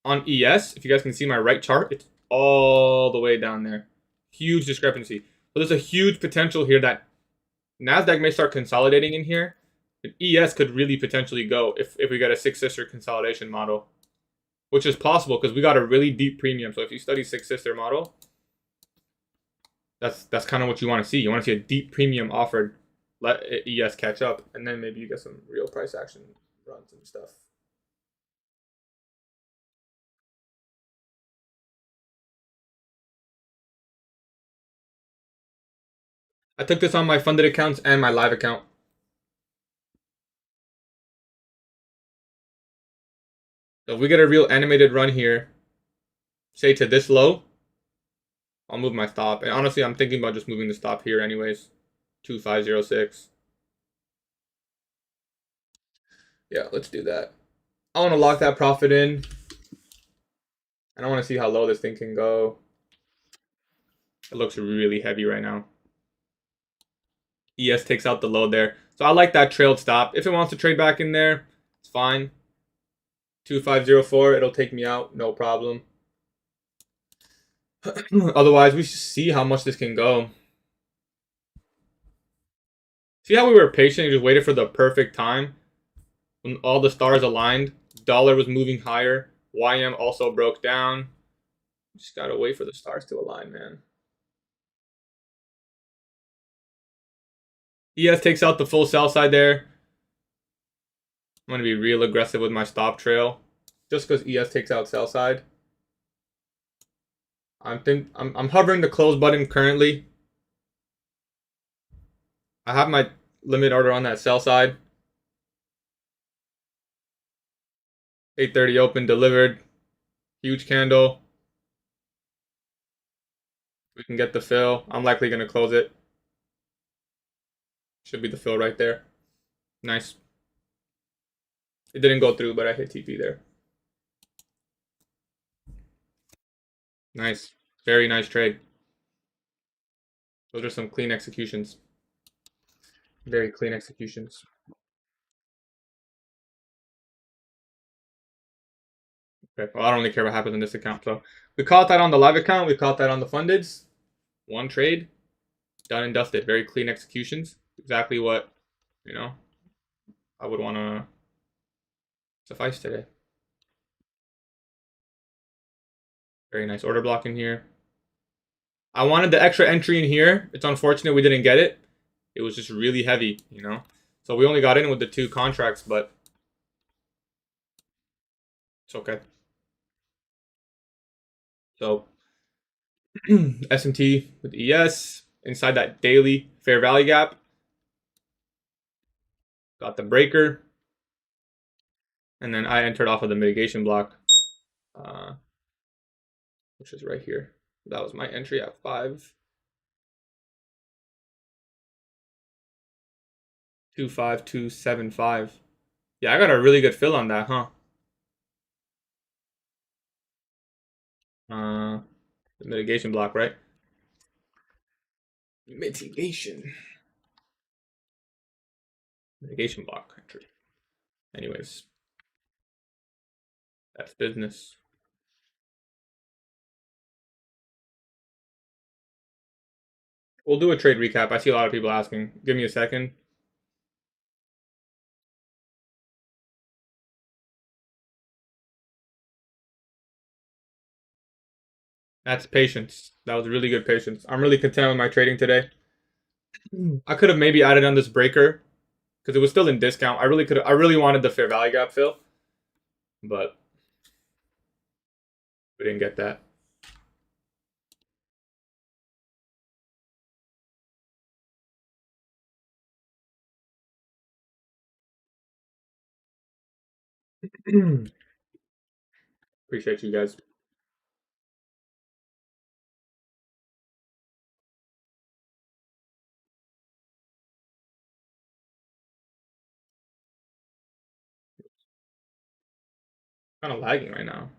On ES, if you guys can see my right chart, it's all the way down there. Huge discrepancy. So there's a huge potential here that NASDAQ may start consolidating in here. But ES could really potentially go if we get a six sister consolidation model, which is possible because we got a really deep premium. So if you study six sister model, that's kind of what you want to see. You want to see a deep premium offered. Let ES catch up, and then maybe you get some real price action runs and stuff. I took this on my funded accounts and my live account. So if we get a real animated run here, say to this low, I'll move my stop. And honestly, I'm thinking about just moving the stop here anyways. 2506. Yeah, let's do that. I want to lock that profit in. And I want to see how low this thing can go. It looks really heavy right now. ES takes out the low there. So I like that trailed stop. If it wants to trade back in there, it's fine. 2504, it'll take me out, no problem. Otherwise, we should see how much this can go. See how we were patient and just waited for the perfect time? When all the stars aligned, dollar was moving higher, YM also broke down. Just gotta wait for the stars to align, man. ES takes out the full sell side there. I'm gonna be real aggressive with my stop trail, just because ES takes out sell side. I'm hovering the close button currently. I have my limit order on that sell side. 8:30 open, delivered. Huge candle. We can get the fill. I'm likely going to close it. Should be the fill right there. Nice. It didn't go through, but I hit TP there. Nice. Very nice trade. Those are some clean executions. Very clean executions. Okay, well, I don't really care what happens in this account. So we caught that on the live account. We caught that on the fundeds. One trade. Done and dusted. Very clean executions. Exactly what, I would want to suffice today. Very nice order block in here. I wanted the extra entry in here. It's unfortunate we didn't get it. It was just really heavy, So we only got in with the 2 contracts, but it's okay. So SMT with ES inside that daily fair value gap. Got the breaker. And then I entered off of the mitigation block, which is right here. That was my entry at 5. 25275. Yeah, I got a really good fill on that, huh? The mitigation block, right? Mitigation block entry. Anyways, that's business. We'll do a trade recap. I see a lot of people asking. Give me a second. That's patience. That was really good patience. I'm really content with my trading today. I could have maybe added on this breaker because it was still in discount. I really wanted the fair value gap fill, but we didn't get that. Appreciate you guys. Kind of lagging right now.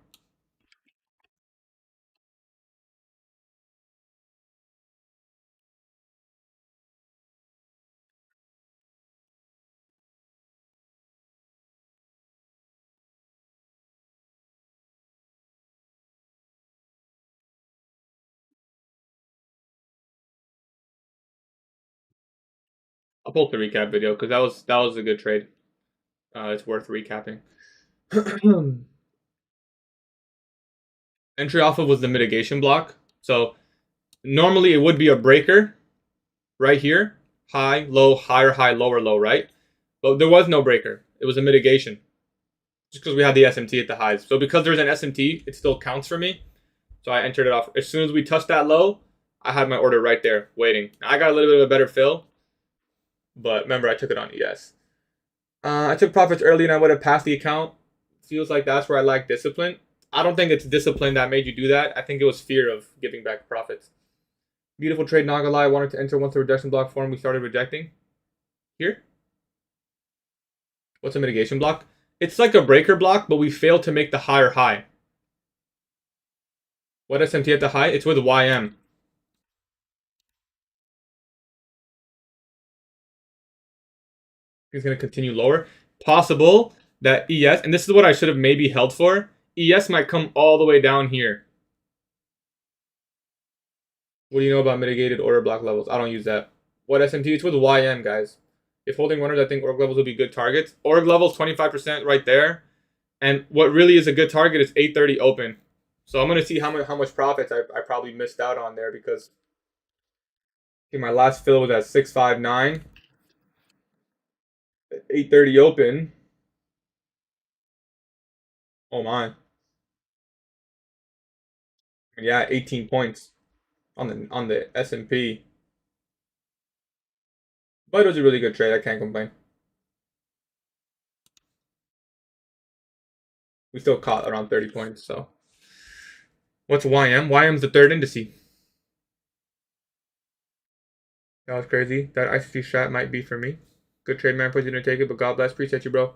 I'll pull up the recap video because that was a good trade. It's worth recapping. Entry off of was the mitigation block. So normally it would be a breaker right here. High, low, higher, high, lower, low, right? But there was no breaker. It was a mitigation. Just because we had the SMT at the highs. So because there's an SMT, it still counts for me. So I entered it off. As soon as we touched that low, I had my order right there waiting. I got a little bit of a better fill. But remember, I took it on ES. I took profits early and I would have passed the account. Feels like that's where I lack discipline. I don't think it's discipline that made you do that. I think it was fear of giving back profits. Beautiful trade, not gonna lie. I wanted to enter once the rejection block formed. We started rejecting. Here. What's a mitigation block? It's like a breaker block, but we failed to make the higher high. What SMT at the high? It's with YM. It's going to continue lower. Possible that ES, and this is what I should have maybe held for, ES might come all the way down here. What do you know about mitigated order block levels? I don't use that. What SMT? It's with YM, guys. If holding runners, I think org levels would be good targets. Org levels, 25% right there. And what really is a good target is 830 open. So I'm going to see how much profits I probably missed out on there because my last fill was at 659. 830 open. Oh my. Yeah, 18 points on the S&P. But it was a really good trade. I can't complain. We still caught around 30 points, so. What's YM? YM's the third indice. That was crazy. That ICT strat might be for me. Good trade, man. Please didn't take it, but God bless. Appreciate you, bro.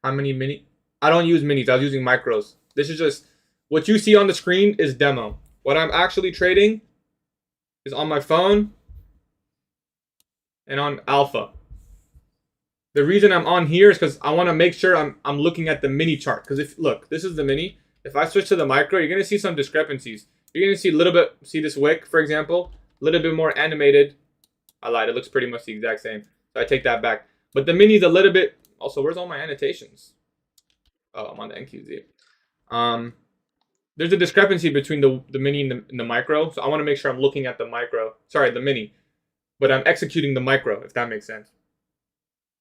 How many mini? I don't use minis. I was using micros. This is just what you see on the screen is demo. What I'm actually trading is on my phone and on Alpha. The reason I'm on here is because I want to make sure I'm looking at the mini chart. Because if look, this is the mini. If I switch to the micro, you're gonna see some discrepancies. You're gonna see a little bit. See this wick, for example, a little bit more animated. I lied. It looks pretty much the exact same. So I take that back. But the mini's a little bit. Also, where's all my annotations? Oh, I'm on the NQZ. There's a discrepancy between the mini and the micro. So I want to make sure I'm looking at the micro. Sorry, the mini. But I'm executing the micro, if that makes sense.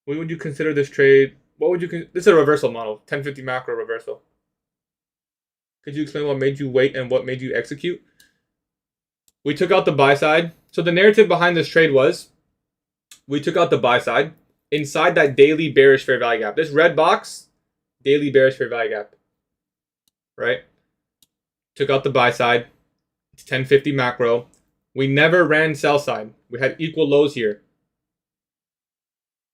What would you consider this trade? What would you this is a reversal model, 1050 macro reversal. Could you explain what made you wait and what made you execute? We took out the buy side. So the narrative behind this trade was we took out the buy side inside that daily bearish fair value gap. This red box, daily bearish fair value gap. Right? Took out the buy side. It's 1050 macro. We never ran sell side. We had equal lows here.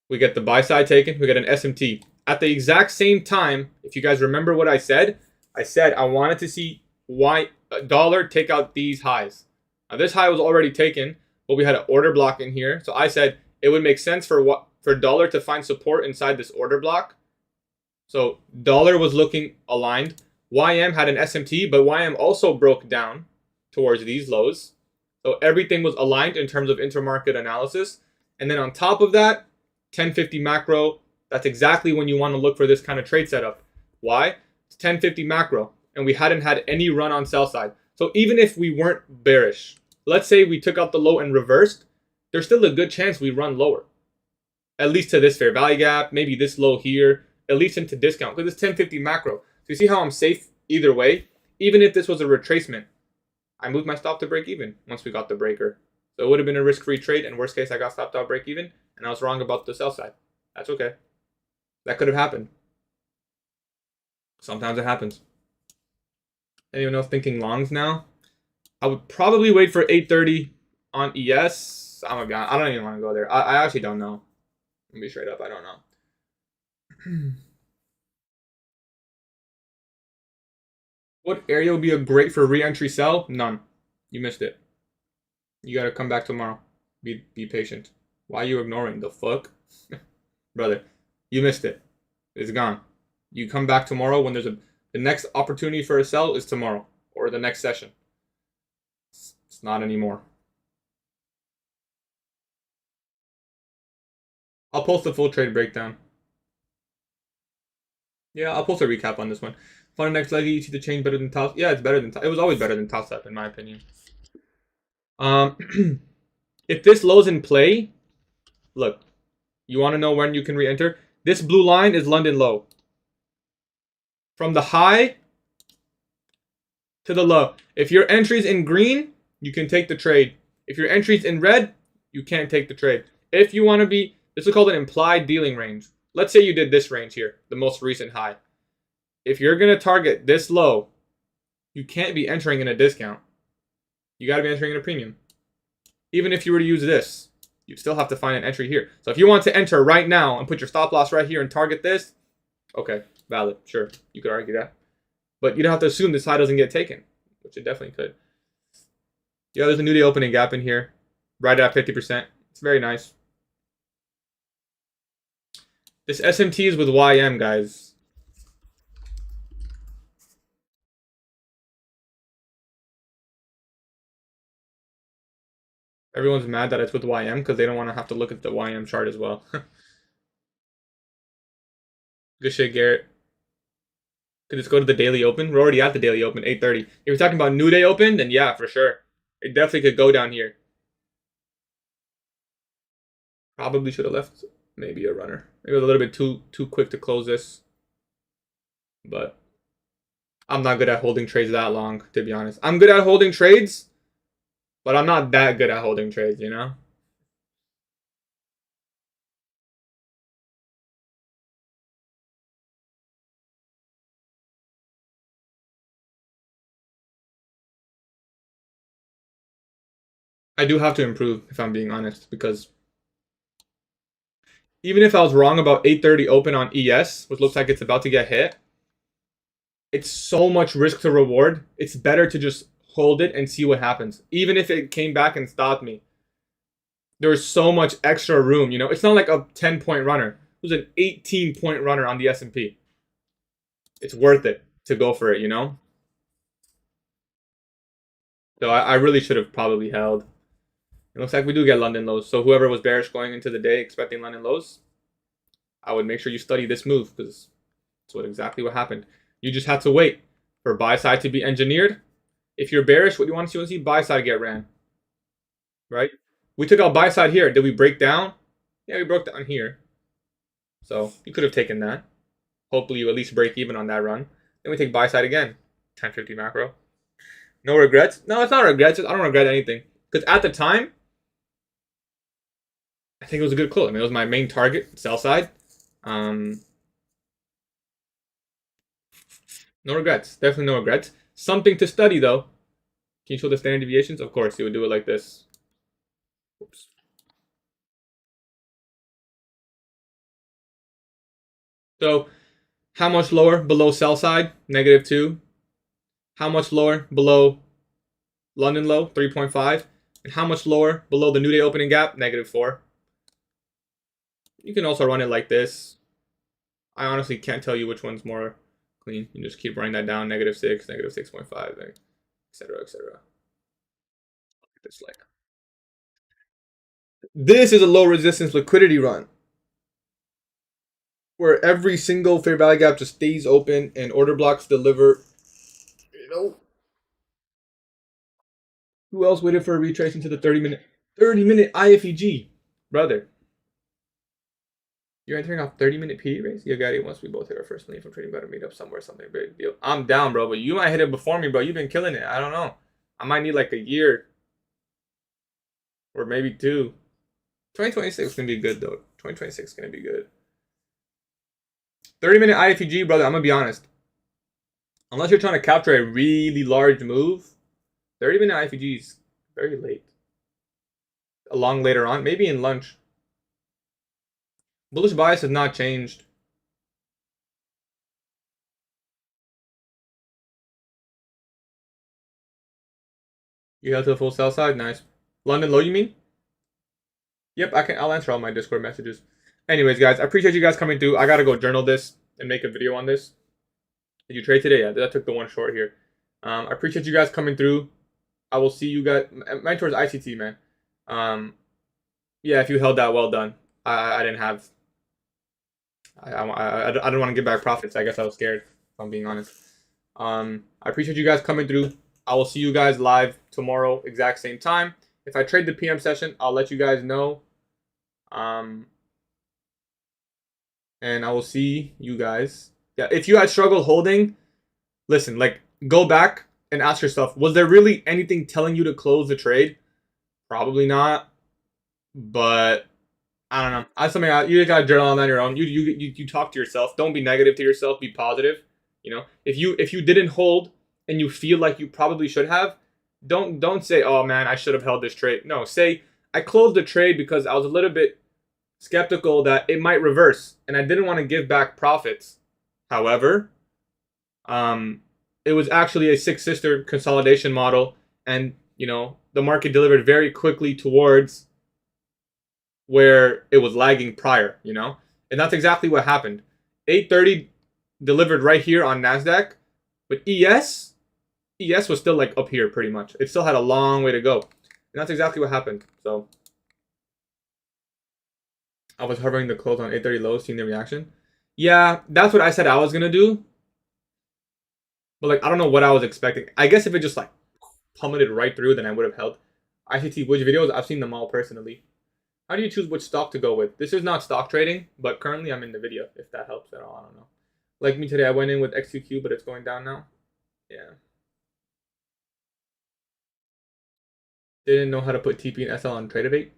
We get the buy side taken. We get an SMT. At the exact same time, if you guys remember what I said I wanted to see why dollar take out these highs. Now this high was already taken, but we had an order block in here. So I said it would make sense for dollar to find support inside this order block. So dollar was looking aligned. YM had an SMT, but YM also broke down towards these lows. So everything was aligned in terms of intermarket analysis. And then on top of that, 1050 macro, that's exactly when you want to look for this kind of trade setup. Why? It's 1050 macro, and we hadn't had any run on sell side. So even if we weren't bearish, let's say we took out the low and reversed, there's still a good chance we run lower. At least to this fair value gap, maybe this low here, at least into discount, because it's 1050 macro. So you see how I'm safe either way? Even if this was a retracement, I moved my stop to break even once we got the breaker. So it would have been a risk-free trade, and worst case, I got stopped out break even, and I was wrong about the sell side. That's okay. That could have happened. Sometimes it happens. Anyone else thinking longs now? I would probably wait for 8:30 on ES. Oh my god, I don't even want to go there. I actually don't know. Let me be straight up, I don't know. What area would be a great for re-entry sell? None. You missed it. You gotta come back tomorrow. Be patient. Why are you ignoring the fuck? Brother, you missed it. It's gone. You come back tomorrow when there's the next opportunity for a sell is tomorrow or the next session. It's not anymore. I'll post the full trade breakdown. Yeah, I'll post a recap on this one. Fun next leg, you see the change better than top. Yeah, it's better than top. It was always better than top step in my opinion. If this low's in play, look, you want to know when you can re-enter? This blue line is London low. From the high to the low. If your entry's in green, you can take the trade. If your entry's in red, you can't take the trade. If you want to be, this is called an implied dealing range. Let's say you did this range here, the most recent high. If you're going to target this low, you can't be entering in a discount. You got to be entering in a premium. Even if you were to use this, you'd still have to find an entry here. So if you want to enter right now and put your stop loss right here and target this, okay, valid, sure, you could argue that. But you don't have to assume this high doesn't get taken, which it definitely could. Yeah, there's a new day opening gap in here, right at 50%. It's very nice. This SMT is with YM, guys. Everyone's mad that it's with YM because they don't want to have to look at the YM chart as well. Good shit, Garrett. Could just go to the daily open. We're already at the daily open, 8:30. If you're talking about new day open, then yeah, for sure. It definitely could go down here. Probably should have left maybe a runner. It was a little bit too quick to close this. But I'm not good at holding trades that long, to be honest. I'm good at holding trades, but I'm not that good at holding trades, you know? I do have to improve, if I'm being honest, because even if I was wrong about 8:30 open on ES, which looks like it's about to get hit, it's so much risk to reward. It's better to just hold it and see what happens. Even if it came back and stopped me, there's so much extra room, you know? It's not like a 10-point runner. It was an 18-point runner on the S&P. It's worth it to go for it, you know? So I really should have probably held. It looks like we do get London lows. So whoever was bearish going into the day expecting London lows, I would make sure you study this move because that's exactly what happened. You just had to wait for buy side to be engineered. If you're bearish, what do you want to see? You want to see buy side get ran, right? We took out buy side here. Did we break down? Yeah, we broke down here. So you could have taken that. Hopefully you at least break even on that run. Then we take buy side again. 1050 macro. No regrets? No, it's not regrets. I don't regret anything. Because at the time, I think it was a good close. I mean, it was my main target, sell side. No regrets. Definitely no regrets. Something to study, though. Can you show the standard deviations? Of course, you would do it like this. Oops. So, how much lower below sell side? -2. How much lower below London low? 3.5. And how much lower below the new day opening gap? -4. You can also run it like this. I honestly can't tell you which one's more clean. You just keep running that down, -6, -6.5, etc., etc. This like this is a low resistance liquidity run where every single fair value gap just stays open and order blocks deliver. You know, who else waited for a retrace into the 30-minute IFEG, brother? You're entering off 30-minute PD race? Yeah, Gatie, once we both hit our first million from trading, better meet up somewhere, something big deal. I'm down, bro, but you might hit it before me, bro. You've been killing it. I don't know. I might need like a year or maybe 2. 2026 is going to be good, though. 2026 is going to be good. 30-minute IFEG, brother, I'm going to be honest. Unless you're trying to capture a really large move, 30-minute IFG is very late. A long later on, maybe in lunch. Bullish bias has not changed. You held to the full sell side, nice. London low, you mean? Yep, I'll answer all my Discord messages. Anyways, guys, I appreciate you guys coming through. I gotta go journal this and make a video on this. Did you trade today? Yeah, that took the one short here. I appreciate you guys coming through. I will see you guys. Mentors ICT, man. Yeah, if you held that, well done. I didn't have. I don't want to give back profits. I guess I was scared, if I'm being honest. I appreciate you guys coming through. I will see you guys live tomorrow, exact same time. If I trade the PM session, I'll let you guys know. And I will see you guys. Yeah, if you had struggled holding, listen, like, go back and ask yourself, was there really anything telling you to close the trade? Probably not. But I don't know. That's something you just gotta journal on your own. You talk to yourself. Don't be negative to yourself. Be positive. You know, if you didn't hold and you feel like you probably should have, don't say, oh man, I should have held this trade. No, say I closed the trade because I was a little bit skeptical that it might reverse and I didn't want to give back profits. However, it was actually a six sister consolidation model, and you know the market delivered very quickly towards where it was lagging prior, you know? And that's exactly what happened. 830 delivered right here on NASDAQ, but ES was still like up here pretty much. It still had a long way to go. And that's exactly what happened. So I was hovering the close on 830 lows, seeing the reaction. Yeah, that's what I said I was going to do. But like, I don't know what I was expecting. I guess if it just like plummeted right through, then I would have held. ICT, which videos? I've seen them all personally. How do you choose which stock to go with? This is not stock trading, but currently I'm in the video, if that helps at all. I don't know. Like me today, I went in with XQQ, but it's going down now. Yeah. Didn't know how to put TP and SL on Tradeovate.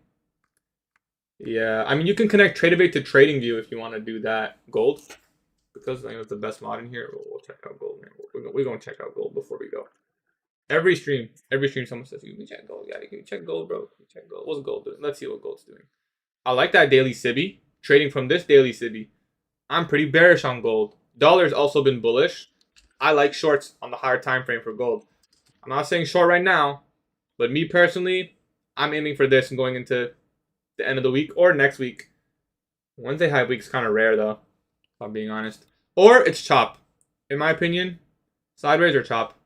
Yeah, I mean, you can connect Tradeovate to TradingView if you want to do that. Gold, because I know it's the best mod in here. We'll check out gold, man. We're going to check out gold before we go. Every stream, someone says, you can check gold. Yeah, you can check gold, bro. You check gold. What's gold doing? Let's see what gold's doing. I like that daily Sibby. Trading from this daily Sibby. I'm pretty bearish on gold. Dollar's also been bullish. I like shorts on the higher time frame for gold. I'm not saying short right now, but me personally, I'm aiming for this and going into the end of the week or next week. Wednesday high week's kind of rare though, if I'm being honest. Or it's chop. In my opinion, sideways or chop.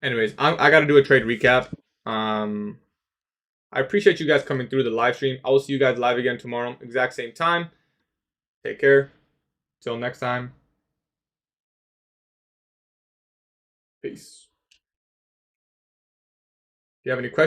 Anyways, I got to do a trade recap. I appreciate you guys coming through the live stream. I will see you guys live again tomorrow, exact same time. Take care. Till next time. Peace. If you have any questions,